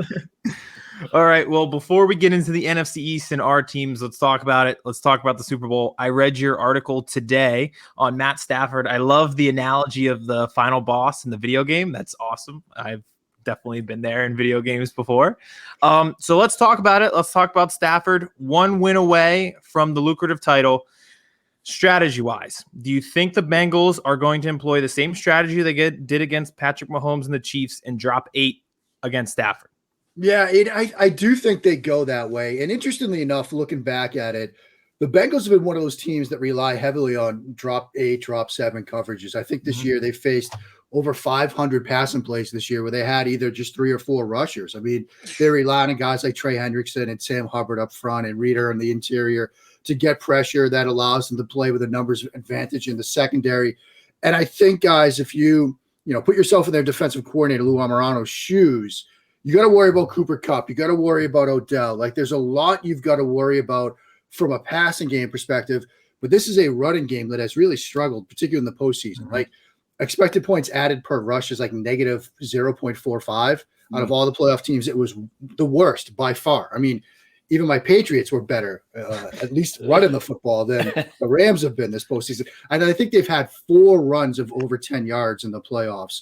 All right. Well, before we get into the NFC East and our teams, let's talk about it. Let's talk about the Super Bowl. I read your article today on Matt Stafford. I love the analogy of the final boss in the video game. That's awesome. I've definitely been there in video games before. So let's talk about it. Let's talk about Stafford. 1 win away from the lucrative title. Strategy-wise, do you think the Bengals are going to employ the same strategy they did against Patrick Mahomes and the Chiefs and drop 8 against Stafford? Yeah, I do think they go that way. And interestingly enough, looking back at it, the Bengals have been one of those teams that rely heavily on drop 8, drop 7 coverages. I think this year they faced over 500 passing plays this year where they had either just 3 or 4 rushers. I mean, they relied on guys like Trey Hendrickson and Sam Hubbard up front and Reader in the interior to get pressure that allows them to play with a numbers advantage in the secondary. And I think, guys, if you put yourself in their defensive coordinator, Lou Amorano's shoes, you got to worry about Cooper Kupp. You got to worry about Odell. Like, there's a lot you've got to worry about from a passing game perspective. But this is a running game that has really struggled, particularly in the postseason. Mm-hmm. Like, expected points added per rush is like negative 0.45. Out of all the playoff teams, it was the worst by far. I mean, even my Patriots were better, at least running the football, than the Rams have been this postseason. And I think they've had 4 runs of over 10 yards in the playoffs.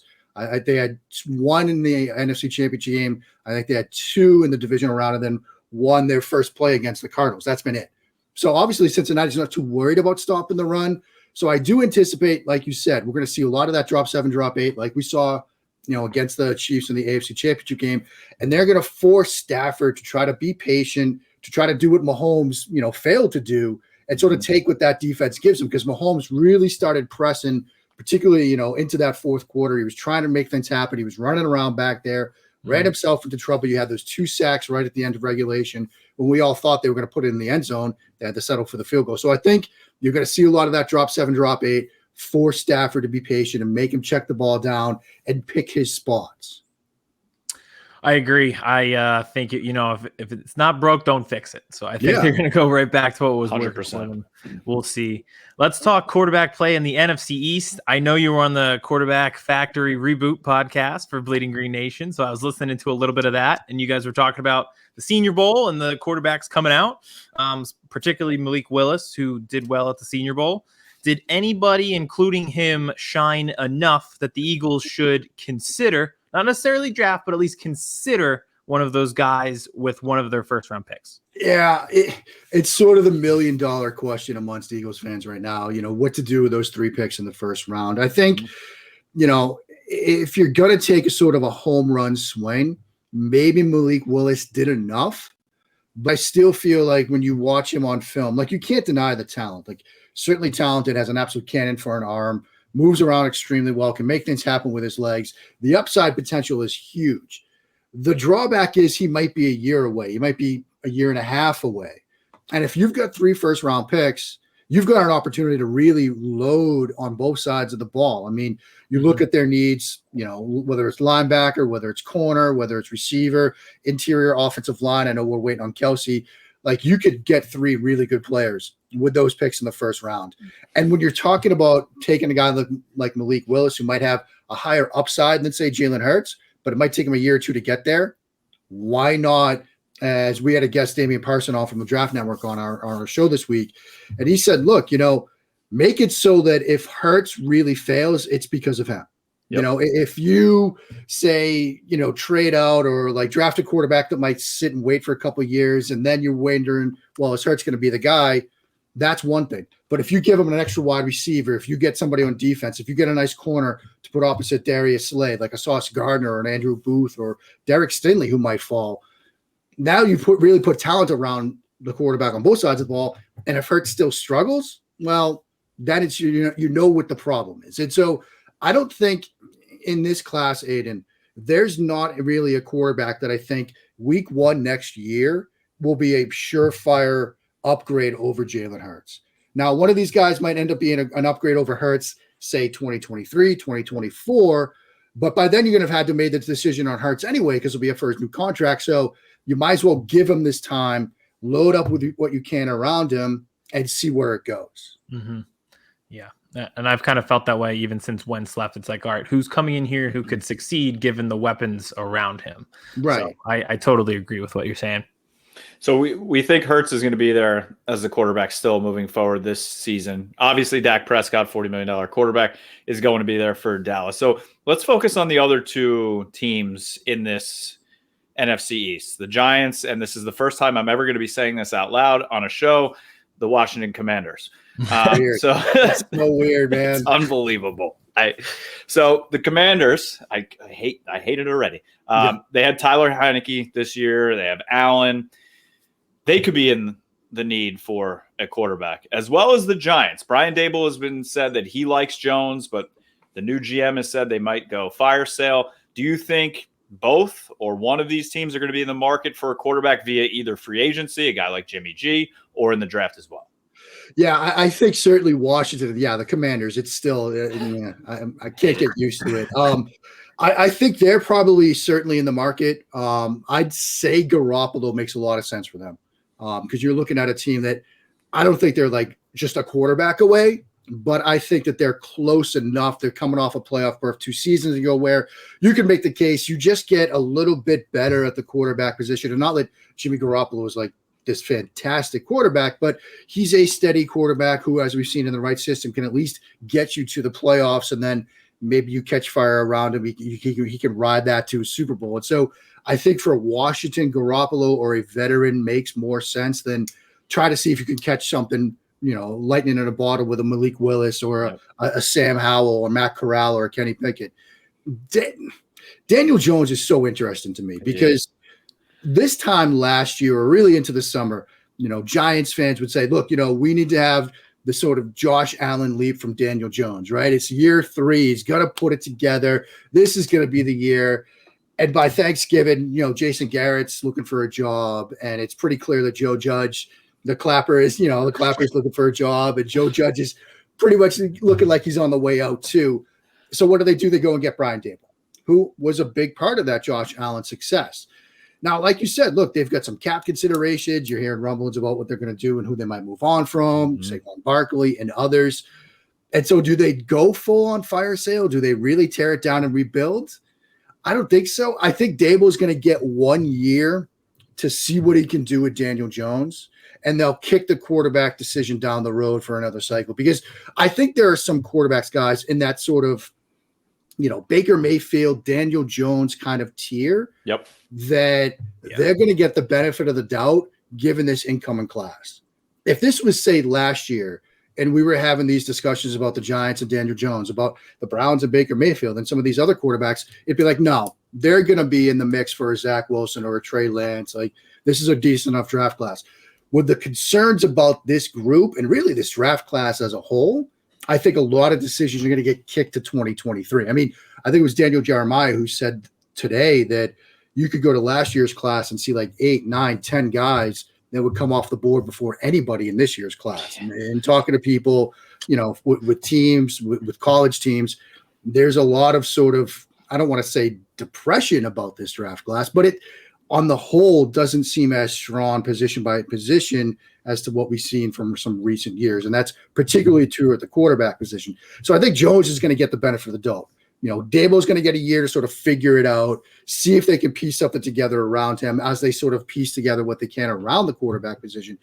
They had 1 in the NFC Championship game. I think they had 2 in the divisional round, and then 1 their first play against the Cardinals. That's been it. So obviously Cincinnati's not too worried about stopping the run. So I do anticipate, like you said, we're going to see a lot of that drop 7, drop 8, like we saw, against the Chiefs in the AFC Championship game. And they're going to force Stafford to try to be patient, to try to do what Mahomes, failed to do, and sort of take what that defense gives him, because Mahomes really started pressing, particularly, into that fourth quarter. He was trying to make things happen. He was running around back there, ran himself into trouble. You had those 2 sacks right at the end of regulation when we all thought they were going to put it in the end zone. They had to settle for the field goal. So I think you're going to see a lot of that drop 7, drop 8, force Stafford to be patient and make him check the ball down and pick his spots. I agree. I think, if it's not broke, don't fix it. So I think they're going to go right back to what was 100%. working for them. We'll see. Let's talk quarterback play in the NFC East. I know you were on the Quarterback Factory Reboot podcast for Bleeding Green Nation, so I was listening to a little bit of that, and you guys were talking about the Senior Bowl and the quarterbacks coming out, particularly Malik Willis, who did well at the Senior Bowl. Did anybody, including him, shine enough that the Eagles should consider, not necessarily draft, but at least consider one of those guys with one of their first-round picks? Yeah, it's sort of the $1 million question amongst Eagles fans right now, what to do with those 3 picks in the first round. I think, if you're going to take a sort of a home run swing, maybe Malik Willis did enough. But I still feel like when you watch him on film, like, you can't deny the talent. Like, certainly talented, has an absolute cannon for an arm, moves around extremely well, can make things happen with his legs. The upside potential is huge. The drawback is he might be a year away. He might be a year and a half away. And if you've got 3 first-round picks, you've got an opportunity to really load on both sides of the ball. I mean, you look at their needs, whether it's linebacker, whether it's corner, whether it's receiver, interior offensive line. I know we're waiting on Kelsey. Like, you could get 3 really good players with those picks in the first round. And when you're talking about taking a guy like Malik Willis, who might have a higher upside than, say, Jalen Hurts, but it might take him a year or 2 to get there, why not? As we had a guest, Damian Parson, on from the Draft Network on our show this week, and he said, look, make it so that if Hurts really fails, it's because of him. Yep. If you say, trade out or like draft a quarterback that might sit and wait for a couple of years, and then you're wondering, well, is Hurts going to be the guy? That's one thing. But if you give him an extra wide receiver, if you get somebody on defense, if you get a nice corner to put opposite Darius Slade, like a Sauce Gardner or an Andrew Booth or Derek Stingley, who might fall, now you really put talent around the quarterback on both sides of the ball. And if Hurts still struggles, well, that is, what the problem is. And so I don't think in this class, Aidan, there's not really a quarterback that I think week 1 next year will be a surefire upgrade over Jalen Hurts. Now, one of these guys might end up being an upgrade over Hurts, say 2023, 2024, but by then you're going to have had to make the decision on Hurts anyway, because it'll be a first new contract. So you might as well give him this time, load up with what you can around him, and see where it goes. Mm-hmm. Yeah. And I've kind of felt that way even since Wentz left. It's like, all right, who's coming in here who could succeed given the weapons around him? Right. So I totally agree with what you're saying. So we think Hurts is going to be there as the quarterback still moving forward this season. Obviously, Dak Prescott, $40 million quarterback, is going to be there for Dallas. So let's focus on the other 2 teams in this NFC East. The Giants, and this is the first time I'm ever going to be saying this out loud on a show, the Washington Commanders. So it's so weird, man. It's unbelievable. So the Commanders, I hate it already. They had Tyler Heineke this year. They have Allen. They could be in the need for a quarterback, as well as the Giants. Brian Dable has been said that he likes Jones, but The new GM has said they might go fire sale. Do you think both or one of these teams are going to be in the market for a quarterback via either free agency, a guy like Jimmy G, or in the draft as well? Yeah, I think certainly Washington. Yeah, the Commanders. It's still. I can't get used to it. I think they're probably certainly in the market. I'd say Garoppolo makes a lot of sense for them because you're looking at a team that I don't think they're like just a quarterback away, but I think that they're close enough. They're coming off a playoff berth 2 seasons ago where you can make the case you just get a little bit better at the quarterback position. And not that Jimmy Garoppolo was like this fantastic quarterback, but he's a steady quarterback who, as we've seen in the right system, can at least get you to the playoffs. And then maybe you catch fire around him. He can ride that to a Super Bowl. And so I think for Washington, Garoppolo or a veteran makes more sense than try to see if you can catch something, lightning in a bottle with a Malik Willis or a Sam Howell or Matt Corral or a Kenny Pickett. Daniel Jones is so interesting to me because this time last year or really into the summer, Giants fans would say, look, we need to have the sort of Josh Allen leap from Daniel Jones, right? It's year 3. He's got to put it together. This is going to be the year. And by Thanksgiving, Jason Garrett's looking for a job. And it's pretty clear that Joe Judge, the clapper is looking for a job. And Joe Judge is pretty much looking like he's on the way out too. So what do? They go and get Brian Daboll, who was a big part of that Josh Allen success. Now, like you said, look, they've got some cap considerations. You're hearing rumblings about what they're going to do and who they might move on from, Saquon Barkley and others. And so do they go full on fire sale? Do they really tear it down and rebuild? I don't think so. I think Daboll is going to get 1 year to see what he can do with Daniel Jones, and they'll kick the quarterback decision down the road for another cycle because I think there are some quarterbacks, guys, in that sort of, Baker Mayfield, Daniel Jones kind of tier that they're going to get the benefit of the doubt given this incoming class. If this was, say, last year and we were having these discussions about the Giants and Daniel Jones, about the Browns and Baker Mayfield and some of these other quarterbacks, it'd be like, no, they're going to be in the mix for a Zach Wilson or a Trey Lance. Like, this is a decent enough draft class. With the concerns about this group and really this draft class as a whole, I think a lot of decisions are going to get kicked to 2023. I mean, I think it was Daniel Jeremiah who said today that you could go to last year's class and see like 8, 9, 10 guys that would come off the board before anybody in this year's class. And talking to people, with teams, with college teams, there's a lot of sort of, I don't want to say depression about this draft class, but it, on the whole, doesn't seem as strong position by position as to what we've seen from some recent years. And that's particularly true at the quarterback position. So I think Jones is going to get the benefit of the doubt. Daboll's going to get a year to sort of figure it out, see if they can piece something together around him as they sort of piece together what they can around the quarterback position.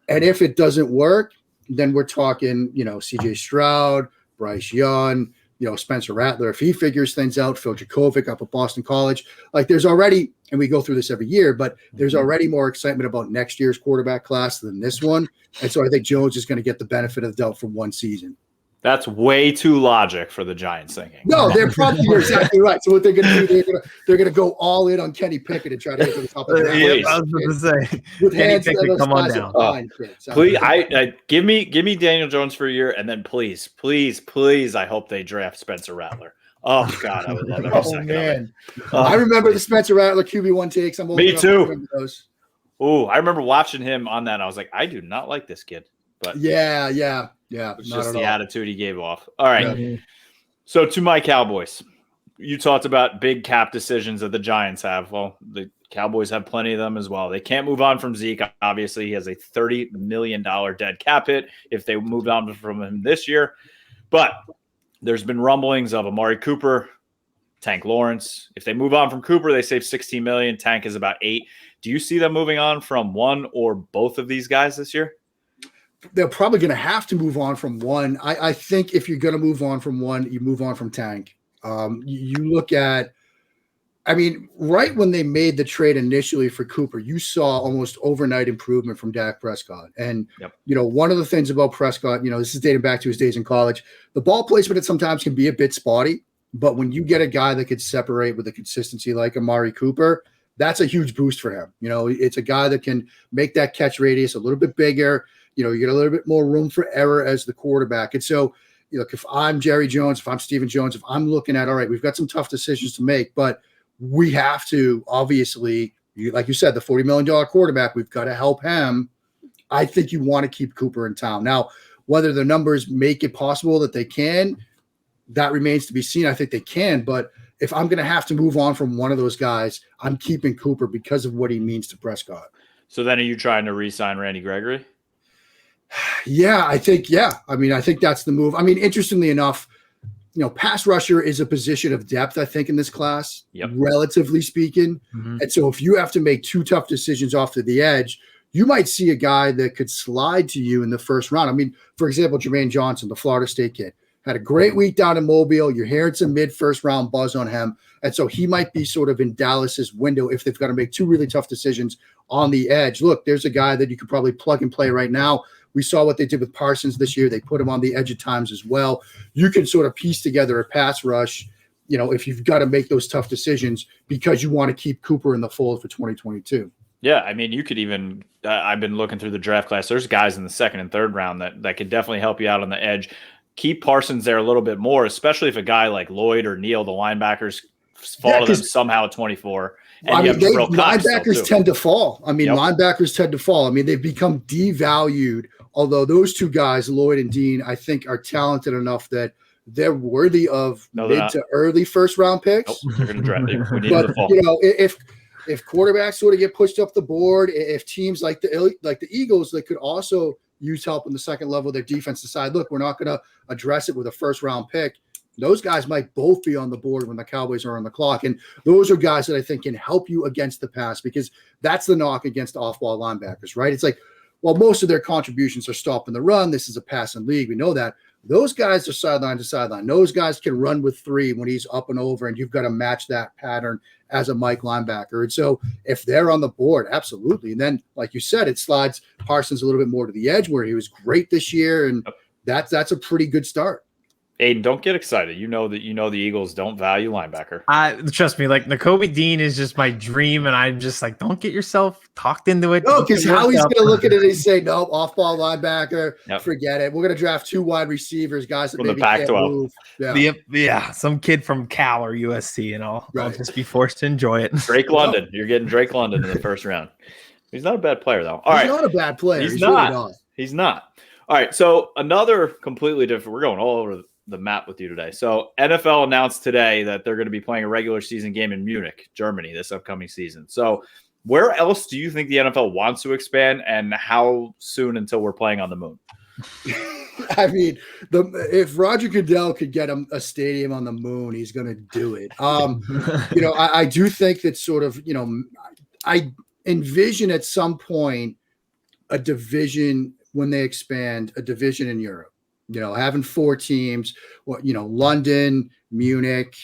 And if it doesn't work, then we're talking, CJ Stroud, Bryce Young, Spencer Rattler, if he figures things out, Phil Jakovic up at Boston College. Like, there's already, and we go through this every year, but there's already more excitement about next year's quarterback class than this one. And so I think Jones is going to get the benefit of the doubt from one season. That's way too logic for the Giants thinking. No, they're probably exactly right. So what they're going to do, they're going to go all in on Kenny Pickett and try to get to the top of the draft. I was going to say, with Kenny Pickett, come on down. Please, give me Daniel Jones for a year, and then please, I hope they draft Spencer Rattler. Oh God, I would love every second man. I remember the Spencer Rattler QB1 takes. Me too. Oh, I remember watching him on that. And I was like, I do not like this kid. But yeah. It's just the attitude he gave off. All right. Yeah. So to my Cowboys, you talked about big cap decisions that the Giants have. Well, the Cowboys have plenty of them as well. They can't move on from Zeke. Obviously, he has a $30 million dead cap hit if they moved on from him this year. But there's been rumblings of Amari Cooper, Tank Lawrence. If they move on from Cooper, they save $16 million. Tank is about $8 million. Do you see them moving on from one or both of these guys this year? They're probably going to have to move on from one. I think if you're going to move on from one, you move on from Tank. You look at, right when they made the trade initially for Cooper, you saw almost overnight improvement from Dak Prescott. And, one of the things about Prescott, this is dating back to his days in college, the ball placement sometimes can be a bit spotty, but when you get a guy that could separate with a consistency like Amari Cooper, that's a huge boost for him. It's a guy that can make that catch radius a little bit bigger. You get a little bit more room for error as the quarterback. And so look, if I'm Jerry Jones, if I'm Stephen Jones, if I'm looking at, all right, we've got some tough decisions to make, but we have to, obviously, like you said, the $40 million quarterback, we've got to help him. I think you want to keep Cooper in town. Now, whether the numbers make it possible that they can, that remains to be seen. I think they can, but if I'm going to have to move on from one of those guys, I'm keeping Cooper because of what he means to Prescott. So then are you trying to re-sign Randy Gregory? Yeah, I think that's the move. I mean, interestingly enough, pass rusher is a position of depth, I think, in this class, relatively speaking. Mm-hmm. And so if you have to make two tough decisions off to the edge, you might see a guy that could slide to you in the first round. I mean, for example, Jermaine Johnson, the Florida State kid, had a great week down in Mobile. You're hearing some mid-first round buzz on him. And so he might be sort of in Dallas's window if they've got to make two really tough decisions on the edge. Look, there's a guy that you could probably plug and play right now. We saw what they did with Parsons this year. They put him on the edge at times as well. You can sort of piece together a pass rush, if you've got to make those tough decisions because you want to keep Cooper in the fold for 2022. Yeah, I mean, you could even I've been looking through the draft class. There's guys in the second and third round that could definitely help you out on the edge. Keep Parsons there a little bit more, especially if a guy like Lloyd or Neal, the linebackers, fall to them somehow at 24. And linebackers tend to fall. I mean, linebackers tend to fall. I mean, they've become devalued, although those two guys, Lloyd and Dean, I think are talented enough that they're worthy of mid to early first round picks. Nope, they're going to draft. We need but, to fall. If quarterbacks sort of get pushed up the board, if teams like the Eagles that could also use help in the second level of their defense decide, look, we're not going to address it with a first round pick, those guys might both be on the board when the Cowboys are on the clock. And those are guys that I think can help you against the pass, because that's the knock against off-ball linebackers, right? It's like, well, most of their contributions are stopping the run. This is a passing league. We know that. Those guys are sideline to sideline. Those guys can run with three when he's up and over, and you've got to match that pattern as a Mike linebacker. And so if they're on the board, absolutely. And then, like you said, it slides Parsons a little bit more to the edge where he was great this year, and that's a pretty good start. Aidan, don't get excited. You know the Eagles don't value linebacker. Trust me, like Nakobe Dean is just my dream, and I'm just like, don't get yourself talked into it. No, because how he's going to look at it and say, no, off-ball linebacker, forget it. We're going to draft two wide receivers, guys that maybe can't move. Yeah, some kid from Cal or USC, and I'll just be forced to enjoy it. Drake London. You're getting Drake London in the first round. He's not a bad player, though. He's not a bad player. He's not. Really not. He's not. All right, so another completely different – we're going all over the map with you today. So NFL announced today that they're going to be playing a regular season game in Munich, Germany, this upcoming season. So where else do you think the NFL wants to expand, and how soon until we're playing on the moon? I mean, if Roger Goodell could get a stadium on the moon, he's going to do it. I do think that sort of, I envision at some point a division when they expand, a division in Europe. Having four teams, London, Munich.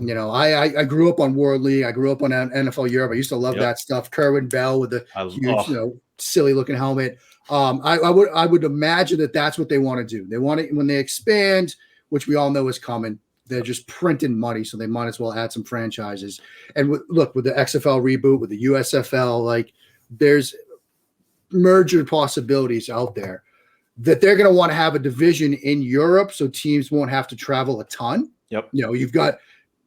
I grew up on World League. I grew up on NFL Europe. I used to love that stuff. Kerwin Bell with the huge, silly looking helmet. I would imagine that that's what they want to do. They want it when they expand, which we all know is coming. They're just printing money, so they might as well add some franchises. And with the XFL reboot, with the USFL, like there's merger possibilities out there. That they're going to want to have a division in Europe so teams won't have to travel a ton. Yep. You've got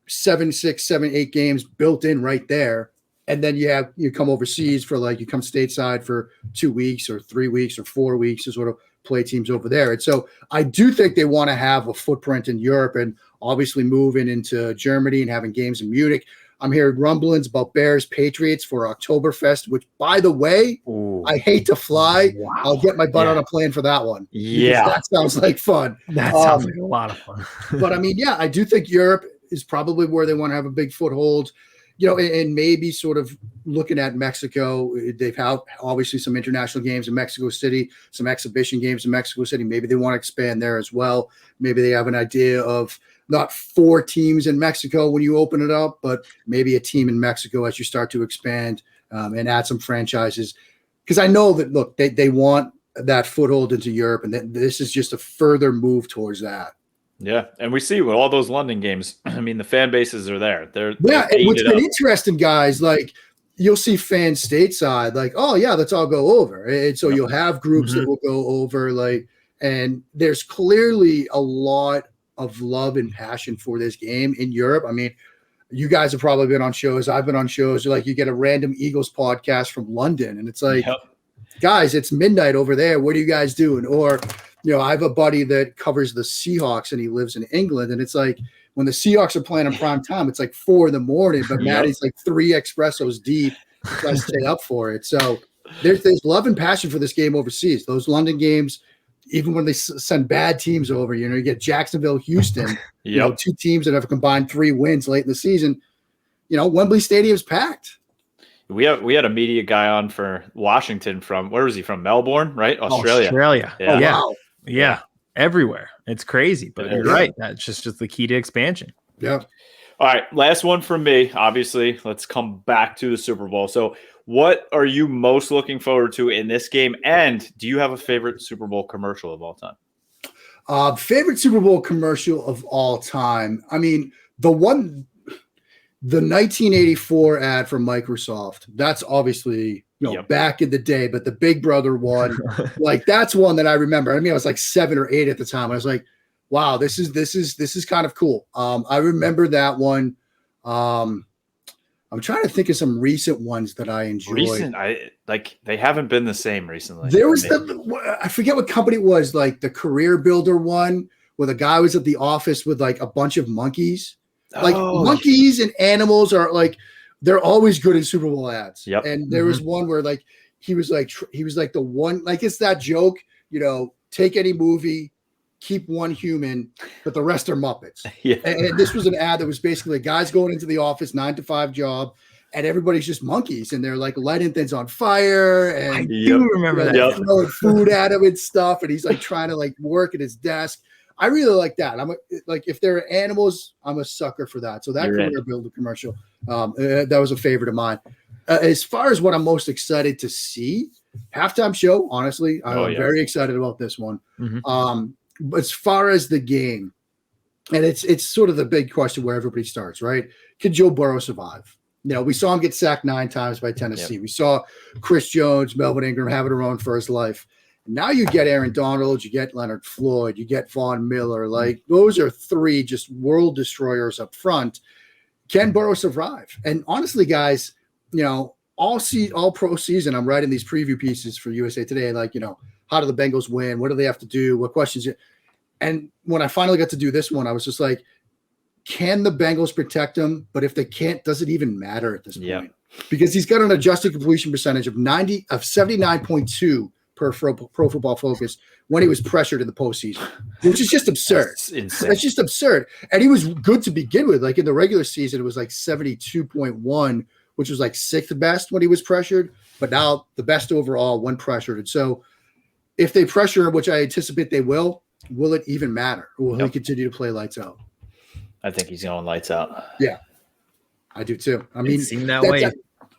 7, 6, 7, 8 games built in right there. And then you come overseas for you come stateside for 2 weeks or 3 weeks or 4 weeks to sort of play teams over there. And so I do think they want to have a footprint in Europe, and obviously moving into Germany and having games in Munich. I'm hearing rumblings about Bears Patriots for Oktoberfest, which, by the way, I hate to fly. Wow. I'll get my butt on a plane for that one. Yeah. That sounds like fun. That sounds like a lot of fun. But I mean, I do think Europe is probably where they want to have a big foothold, and maybe sort of looking at Mexico. They've had obviously some international games in Mexico City, some exhibition games in Mexico City. Maybe they want to expand there as well. Maybe they have an idea of not 4 teams in Mexico when you open it up, but maybe a team in Mexico as you start to expand and add some franchises. Because I know that, look, they want that foothold into Europe, and this is just a further move towards that. Yeah, and we see with all those London games, I mean, the fan bases are there. They're and what's been interesting, guys, like you'll see fans stateside like, oh, yeah, let's all go over. And so you'll have groups that will go over, And there's clearly a lot of love and passion for this game in Europe. I mean, you guys have probably been on shows. I've been on shows. Like you get a random Eagles podcast from London, and it's like, guys, it's midnight over there. What are you guys doing? Or, I have a buddy that covers the Seahawks, and he lives in England, and it's like when the Seahawks are playing in prime time, it's like 4 a.m, but Maddie's like 3 espressos deep to stay up for it. So there's love and passion for this game overseas. Those London games, even when they send bad teams over, you get Jacksonville, Houston, 2 teams that have combined 3 wins late in the season. Wembley Stadium's packed. We had a media guy on for Washington where was he from? Melbourne, right? Australia. Yeah. Wow. Yeah. Everywhere. It's crazy, but you're right. That's just the key to expansion. Yeah. All right. Last one from me. Obviously, let's come back to the Super Bowl. So what are you most looking forward to in this game? And do you have a favorite Super Bowl commercial of all time? Favorite Super Bowl commercial of all time. I mean, the 1984 ad from Microsoft, that's obviously, back in the day, but the Big Brother one, like that's one that I remember. I mean, I was like 7 or 8 at the time. I was like, wow, this is kind of cool. I remember that one. I'm trying to think of some recent ones that I enjoyed. They haven't been the same recently. There was I forget what company it was, like the Career Builder one, where the guy was at the office with like a bunch of monkeys. Like monkeys and animals are like, they're always good in Super Bowl ads. Yep. And there was one where like he was like the one, like it's that joke, take any movie, keep one human, but the rest are Muppets. Yeah. And this was an ad that was basically guys going into the office, 9-to-5 job, and everybody's just monkeys, and they're like lighting things on fire, and I do remember that. Throwing food at him and stuff, and he's like trying to like work at his desk. I really like that. Like if there are animals, I'm a sucker for that. So that Career Builder commercial, that was a favorite of mine. As far as what I'm most excited to see, halftime show. Honestly, I'm very excited about this one. But as far as the game, and it's sort of the big question where everybody starts, right? Could Joe Burrow survive? We saw him get sacked 9 times by Tennessee. We saw Chris Jones, Melvin Ingram having to run for his life. Now you get Aaron Donald, you get Leonard Floyd, you get Von Miller. Like those are 3 just world destroyers up front. Can Burrow survive? And honestly, guys, all pro season, I'm writing these preview pieces for USA Today. Like, how do the Bengals win? What do they have to do? What questions? And when I finally got to do this one, I was just like, can the Bengals protect him? But if they can't, does it even matter at this point? Because he's got an adjusted completion percentage of 79.2 per Pro Football Focus when he was pressured in the postseason, which is just absurd. That's just absurd. And he was good to begin with. Like in the regular season, it was like 72.1, which was like 6th best when he was pressured. But now the best overall when pressured. And so if they pressure him, which I anticipate they will it even matter? Or will he continue to play lights out? I think he's going lights out. Yeah, I do too. I mean, it seemed that way.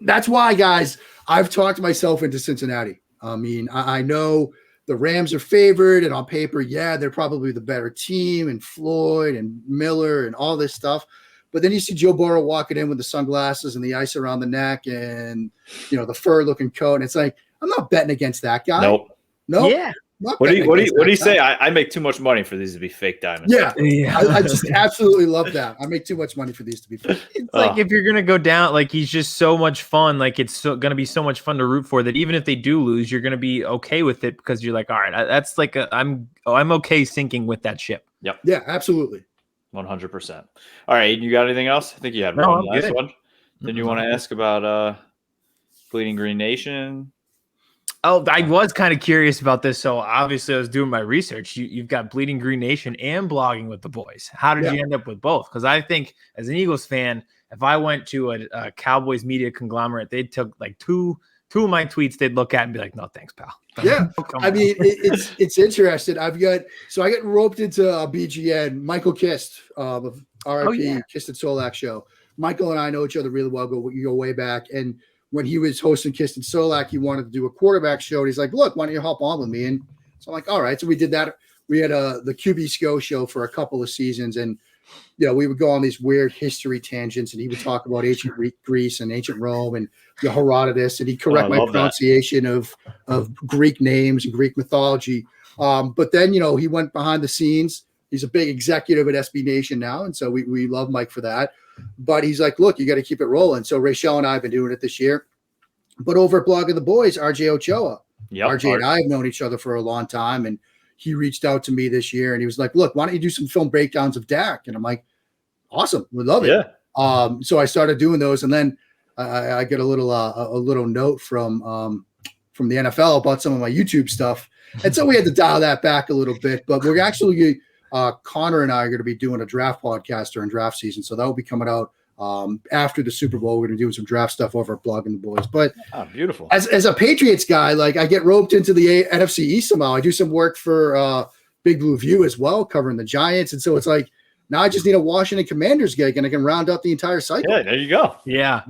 That's why, guys, I've talked myself into Cincinnati. I mean, I know the Rams are favored, and on paper, they're probably the better team, and Floyd and Miller and all this stuff. But then you see Joe Burrow walking in with the sunglasses and the ice around the neck and, the fur-looking coat. And it's like, I'm not betting against that guy. Nope. Yeah. What do you say? I make too much money for these to be fake diamonds. Yeah. I just absolutely love that. I make too much money for these to be fake. It's like if you're gonna go down, like he's just so much fun. Like it's gonna be so much fun to root for that. Even if they do lose, you're gonna be okay with it because you're like, all right, that's like I'm okay sinking with that ship. Yep. Yeah, absolutely. 100%. All right, you got anything else? I think you had one last one. Then you want to ask about Bleeding Green Nation? Oh, I was kind of curious about this. So obviously I was doing my research. You've got Bleeding Green Nation and blogging with the boys. How did you end up with both? Because I think as an Eagles fan, if I went to a Cowboys media conglomerate, they'd took like two of my tweets they'd look at and be like, no, thanks, pal. Yeah. I mean, it's interesting. I get roped into BGN, Michael Kist of RIP, Kist and Solak show. Michael and I know each other really well. We go way back. And when he was hosting Kist and Solak, he wanted to do a quarterback show. And he's like, look, why don't you hop on with me? And so I'm like, all right. So we did that. We had the QB SCO show for a couple of seasons. And, we would go on these weird history tangents. And he would talk about ancient Greece and ancient Rome and Herodotus. And he'd correct my pronunciation of Greek names and Greek mythology. But then, he went behind the scenes. He's a big executive at SB Nation now. And so we love Mike for that. But he's like, look, you got to keep it rolling. So Rachel and I have been doing it this year. But over at Blogging the Boys, RJ Ochoa. Yep, RJ and I have known each other for a long time. And he reached out to me this year and he was like, look, why don't you do some film breakdowns of Dak? And I'm like, awesome. We love it. Yeah. So I started doing those. And then I get a little note from the NFL about some of my YouTube stuff. And so we had to dial that back a little bit. But we're actually Connor and I are going to be doing a draft podcast during draft season. So that will be coming out after the Super Bowl. We're going to do some draft stuff over at Blogging the Boys. But beautiful. As a Patriots guy, like I get roped into the NFC East somehow. I do some work for Big Blue View as well, covering the Giants. And so it's like now I just need a Washington Commanders gig and I can round out the entire cycle. Yeah, there you go. Yeah.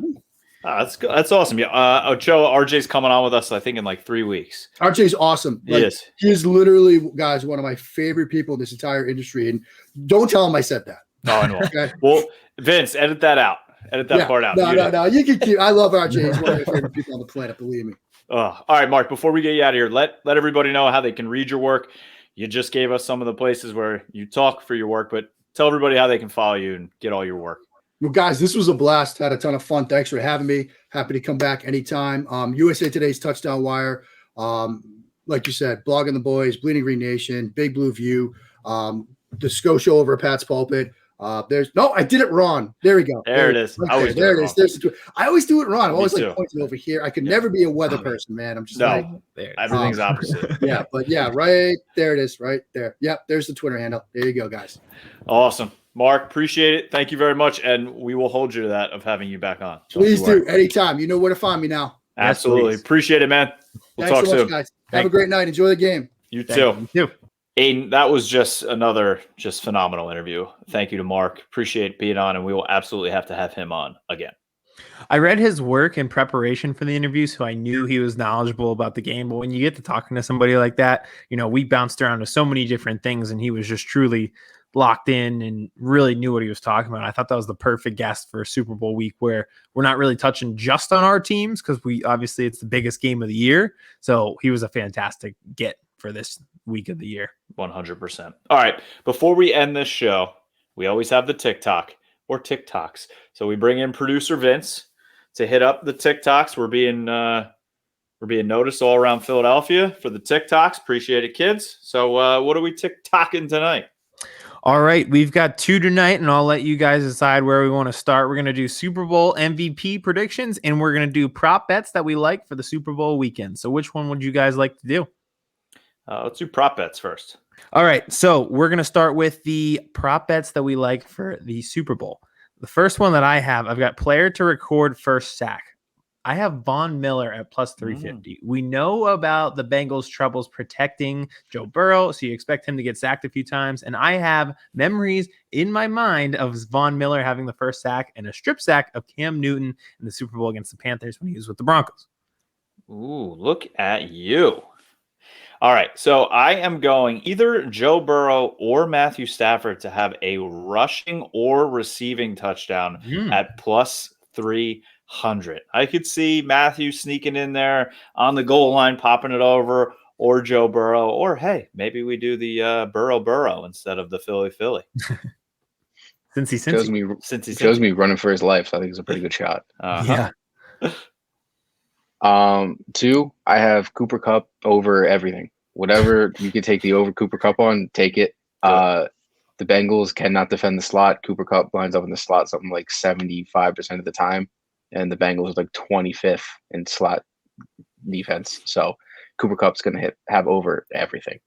That's good. That's awesome. Yeah, Ochoa, RJ's coming on with us, I think, in like 3 weeks. RJ's awesome. He is literally, guys, one of my favorite people in this entire industry. And don't tell him I said that. No, I know. Okay? Well, Vince, edit that out. Edit that part out. No. You can keep. I love RJ. He's one of my favorite people on the planet. Believe me. All right, Mark. Before we get you out of here, let everybody know how they can read your work. You just gave us some of the places where you talk for your work, but tell everybody how they can follow you and get all your work. Well, guys, this was a blast. Had a ton of fun. Thanks for having me. Happy to come back anytime. USA Today's Touchdown Wire. Like you said, Blogging the Boys, Bleeding Green Nation, Big Blue View, the Scotia over at Pat's Pulpit. I did it wrong. There we go. There it is. Okay, there it is. I always do it wrong. I'm always like pointing over here. I could never be a weather person, man. I'm just everything's opposite. Yeah, but yeah, right there it is, right there. Yep, there's the Twitter handle. There you go, guys. Awesome. Mark, appreciate it. Thank you very much. And we will hold you to that of having you back on. Please do. Anytime. You know where to find me now. Absolutely. Appreciate it, man. We'll talk soon. Guys. Have a great night. Enjoy the game. You too. Aidan, that was just another phenomenal interview. Thank you to Mark. Appreciate being on, and we will absolutely have to have him on again. I read his work in preparation for the interview, so I knew he was knowledgeable about the game. But when you get to talking to somebody like that, we bounced around to so many different things, and he was just truly locked in and really knew what he was talking about. I thought that was the perfect guest for Super Bowl week, where we're not really touching just on our teams because obviously it's the biggest game of the year. So he was a fantastic get for this week of the year. 100%. All right. Before we end this show, we always have the TikTok or TikToks. So we bring in producer Vince to hit up the TikToks. We're being noticed all around Philadelphia for the TikToks. Appreciate it, kids. So what are we TikToking tonight? All right, we've got 2 tonight, and I'll let you guys decide where we want to start. We're going to do Super Bowl MVP predictions, and we're going to do prop bets that we like for the Super Bowl weekend. So which one would you guys like to do? Let's do prop bets first. All right, so we're going to start with the prop bets that we like for the Super Bowl. The first one that I've got player to record first sack. I have Von Miller at plus 350. We know about the Bengals' troubles protecting Joe Burrow, so you expect him to get sacked a few times. And I have memories in my mind of Von Miller having the first sack and a strip sack of Cam Newton in the Super Bowl against the Panthers when he was with the Broncos. Ooh, look at you. All right, so I am going either Joe Burrow or Matthew Stafford to have a rushing or receiving touchdown at plus 300. I could see Matthew sneaking in there on the goal line, popping it over, or Joe Burrow, or hey, maybe we do the Burrow instead of the Philly. Since he shows me running for his life, so I think it's a pretty good shot. Yeah. 2, I have Cooper Kupp over everything. Whatever you could take the over Cooper Kupp on, take it. The Bengals cannot defend the slot. Cooper Kupp lines up in the slot something like 75% of the time, and the Bengals are like 25th in slot defense. So Cooper Kupp's going to have over everything.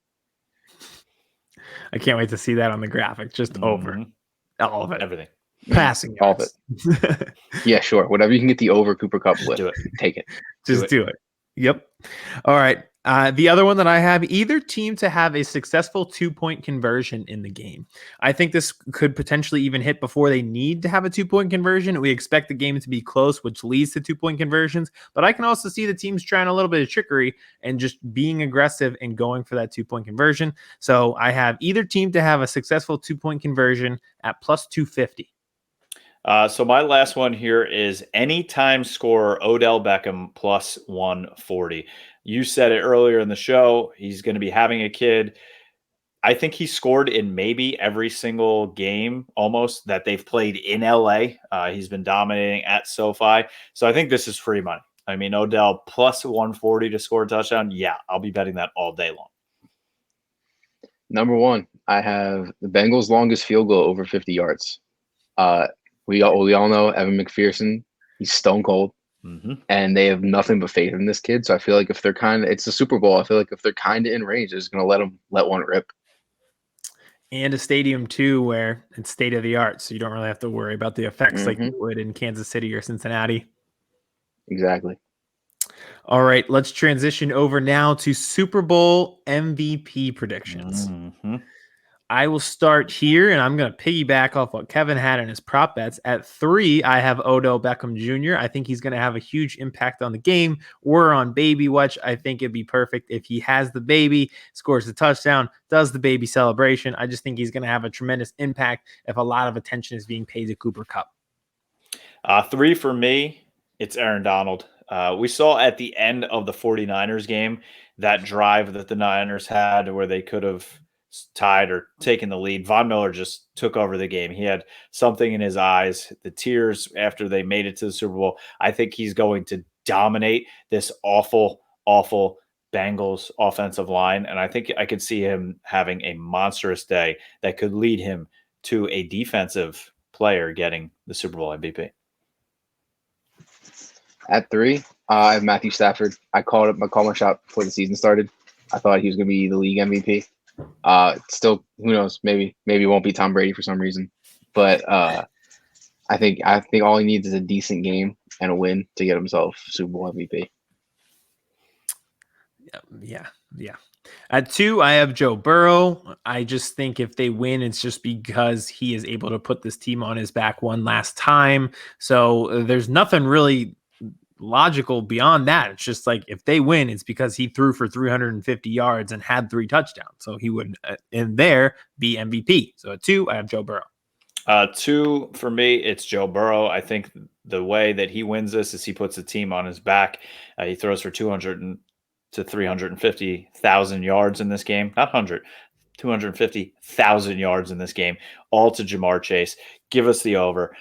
I can't wait to see that on the graphic. Just over all of it, everything, passing all of it. Yeah, sure. Whatever you can get the over Cooper Kupp with, take it. Just do it. Yep. All right. The other one that I have, either team to have a successful 2-point conversion in the game. I think this could potentially even hit before they need to have a 2-point conversion. We expect the game to be close, which leads to 2-point conversions. But I can also see the teams trying a little bit of trickery and just being aggressive and going for that 2-point conversion. So I have either team to have a successful 2-point conversion at plus 250. So my last one here is anytime scorer Odell Beckham plus 140. You said it earlier in the show. He's going to be having a kid. I think he scored in maybe every single game almost that they've played in LA. He's been dominating at SoFi. So I think this is free money. I mean, Odell plus 140 to score a touchdown. Yeah, I'll be betting that all day long. Number one, I have the Bengals' longest field goal over 50 yards. We all know Evan McPherson. He's stone cold. And they have nothing but faith in this kid. So I feel like if they're it's the Super Bowl. I feel like if they're kind of in range, they're just going to let one rip. And a stadium too, where it's state of the art, so you don't really have to worry about the effects like you would in Kansas City or Cincinnati. Exactly. All right, let's transition over now to Super Bowl MVP predictions. I will start here, and I'm going to piggyback off what Kevin had in his prop bets. At 3, I have Odell Beckham Jr. I think he's going to have a huge impact on the game. We're on baby watch. I think it'd be perfect if he has the baby, scores the touchdown, does the baby celebration. I just think he's going to have a tremendous impact if a lot of attention is being paid to Cooper Kupp. 3 for me, it's Aaron Donald. We saw at the end of the 49ers game that drive that the Niners had where they could have tied or taken the lead. Von Miller just took over the game. He had something in his eyes, the tears after they made it to the Super Bowl. I think he's going to dominate this awful, awful Bengals offensive line. And I think I could see him having a monstrous day that could lead him to a defensive player getting the Super Bowl MVP. At 3, I have Matthew Stafford. I called my shot before the season started. I thought he was going to be the league MVP. Still, who knows? Maybe it won't be Tom Brady for some reason. But I think all he needs is a decent game and a win to get himself Super Bowl MVP. Yeah. At 2, I have Joe Burrow. I just think if they win, it's just because he is able to put this team on his back one last time. So there's nothing really logical beyond that. It's just like if they win, it's because he threw for 350 yards and had 3 touchdowns. So he would in there be MVP. So at 2, I have Joe Burrow. 2 for me, it's Joe Burrow. I think the way that he wins this is he puts the team on his back. He throws for 200 to 350,000 yards in this game. Not 100, 250,000 yards in this game, all to Jamar Chase. Give us the over.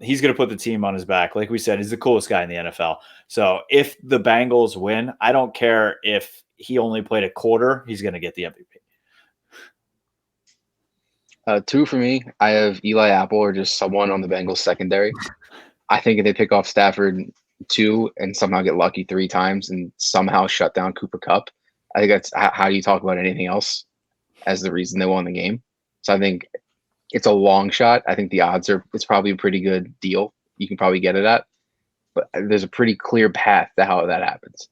He's going to put the team on his back. Like we said, he's the coolest guy in the NFL. So if the Bengals win, I don't care if he only played a quarter, he's going to get the MVP. 2 for me, I have Eli Apple or just someone on the Bengals secondary. I think if they pick off Stafford 2 and somehow get lucky 3 times and somehow shut down Cooper Kupp, I think that's how do you talk about anything else as the reason they won the game. So I think it's a long shot. I think the odds it's probably a pretty good deal. You can probably get it at, but there's a pretty clear path to how that happens.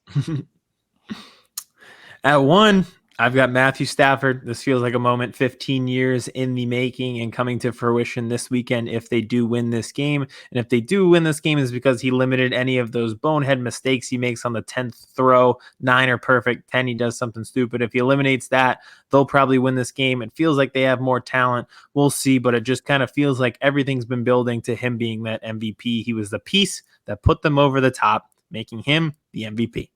At 1, I've got Matthew Stafford. This feels like a moment 15 years in the making and coming to fruition this weekend if they do win this game. And if they do win this game, is because he limited any of those bonehead mistakes he makes on the 10th throw. 9 are perfect. 10, he does something stupid. If he eliminates that, they'll probably win this game. It feels like they have more talent. We'll see, but it just kind of feels like everything's been building to him being that MVP. He was the piece that put them over the top, making him the MVP.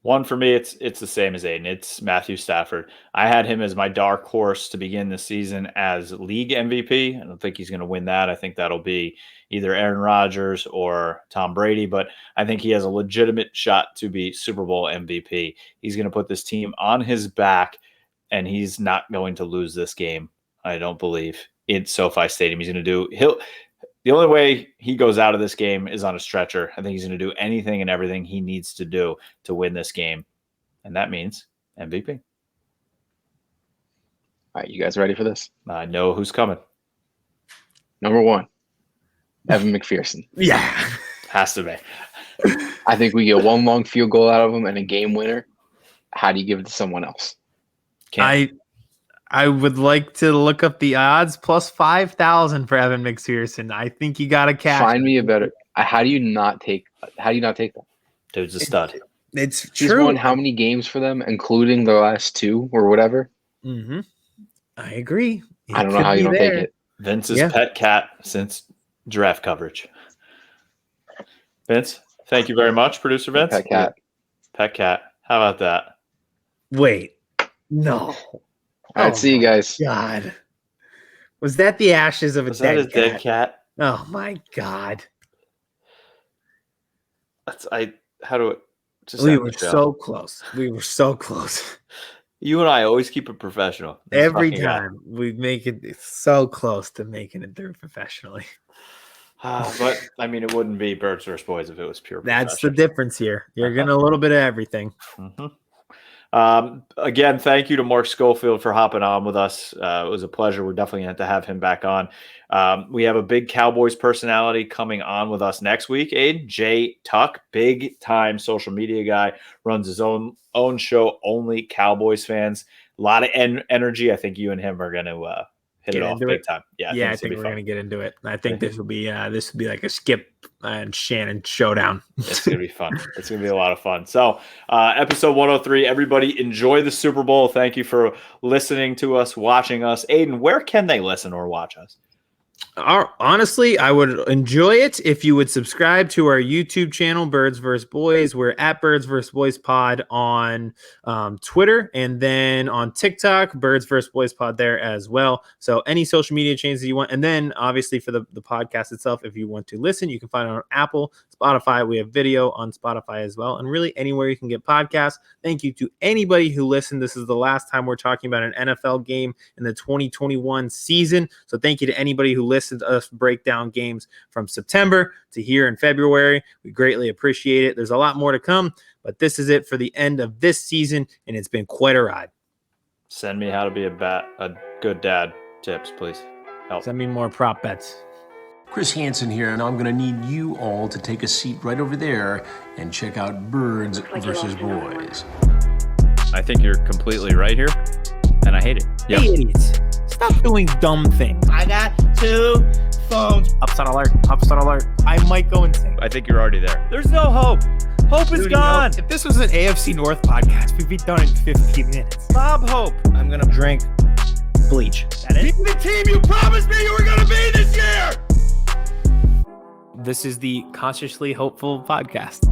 1 for me, it's the same as Aidan. It's Matthew Stafford. I had him as my dark horse to begin the season as league MVP. I don't think he's going to win that. I think that'll be either Aaron Rodgers or Tom Brady, but I think he has a legitimate shot to be Super Bowl MVP. He's going to put this team on his back, and he's not going to lose this game, I don't believe, in SoFi Stadium. The only way he goes out of this game is on a stretcher. I think he's going to do anything and everything he needs to do to win this game. And that means MVP. All right, you guys ready for this? I know who's coming. Number 1, Evan McPherson. Yeah. Has to be. I think we get 1 long field goal out of him and a game winner. How do you give it to someone else? I would like to look up the odds. Plus 5,000 for Evan McPherson. I think you got to cash. Find me a better. How do you not take that? Dude's a stud. It's He's true. won how many games for them, including the last 2 or whatever? Mm-hmm. I agree. I don't know how you don't take it. Vince's pet cat since draft coverage. Vince, thank you very much, producer Vince. Pet cat. Pet cat. How about that? Wait, no. All right, see you guys. God, was that the ashes of a Was that dead a dead cat? Oh my God. How do it? Just We end were the show. so close. We were so close. You and I always keep it professional. This Every fucking guy. time we make it so close to making it through professionally. But I mean, it wouldn't be Birds vs. Boys if it was pure. That's the difference here. You're getting a little bit of everything. Again, thank you to Mark Schofield for hopping on with us. It was a pleasure. We're definitely going to have him back on. We have a big Cowboys personality coming on with us next week. Aidan, Jay Tuck, big time social media guy, runs his own show, only Cowboys fans. A lot of energy. I think you and him are going to hit it off big time. Yeah, I think we're going to get into it. I think this will be like a Skip and Shannon showdown. It's going to be fun. It's going to be a lot of fun. So episode 103, everybody enjoy the Super Bowl. Thank you for listening to us, watching us. Aidan, where can they listen or watch us? Honestly, I would enjoy it if you would subscribe to our YouTube channel, Birds vs. Boys. We're at Birds vs. Boys Pod on Twitter, and then on TikTok, Birds vs. Boys Pod there as well. So any social media changes you want. And then obviously for the podcast itself, if you want to listen, you can find it on Apple, Spotify. We have video on Spotify as well. And really anywhere you can get podcasts. Thank you to anybody who listened. This is the last time we're talking about an NFL game in the 2021 season. So thank you to anybody who listened to us break down games from September to here in February. We greatly appreciate it. There's a lot more to come, but this is it for the end of this season, and it's been quite a ride. Send me how to be a good dad tips, please. Help. Send me more prop bets. Chris Hansen here, and I'm going to need you all to take a seat right over there and check out Birds vs. Boys. I think you're completely right here, and I hate it. Yeah. Hey, idiots. Stop doing dumb things. I got 2 phones. Upside alert. Upside alert. I might go insane. I think you're already there. There's no hope. Hope is gone. If this was an AFC North podcast, we'd be done in 15 minutes. Bob Hope. I'm going to drink bleach. That is the team you promised me you were going to be this year. This is the Consciously Hopeful podcast.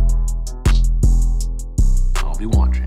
I'll be watching.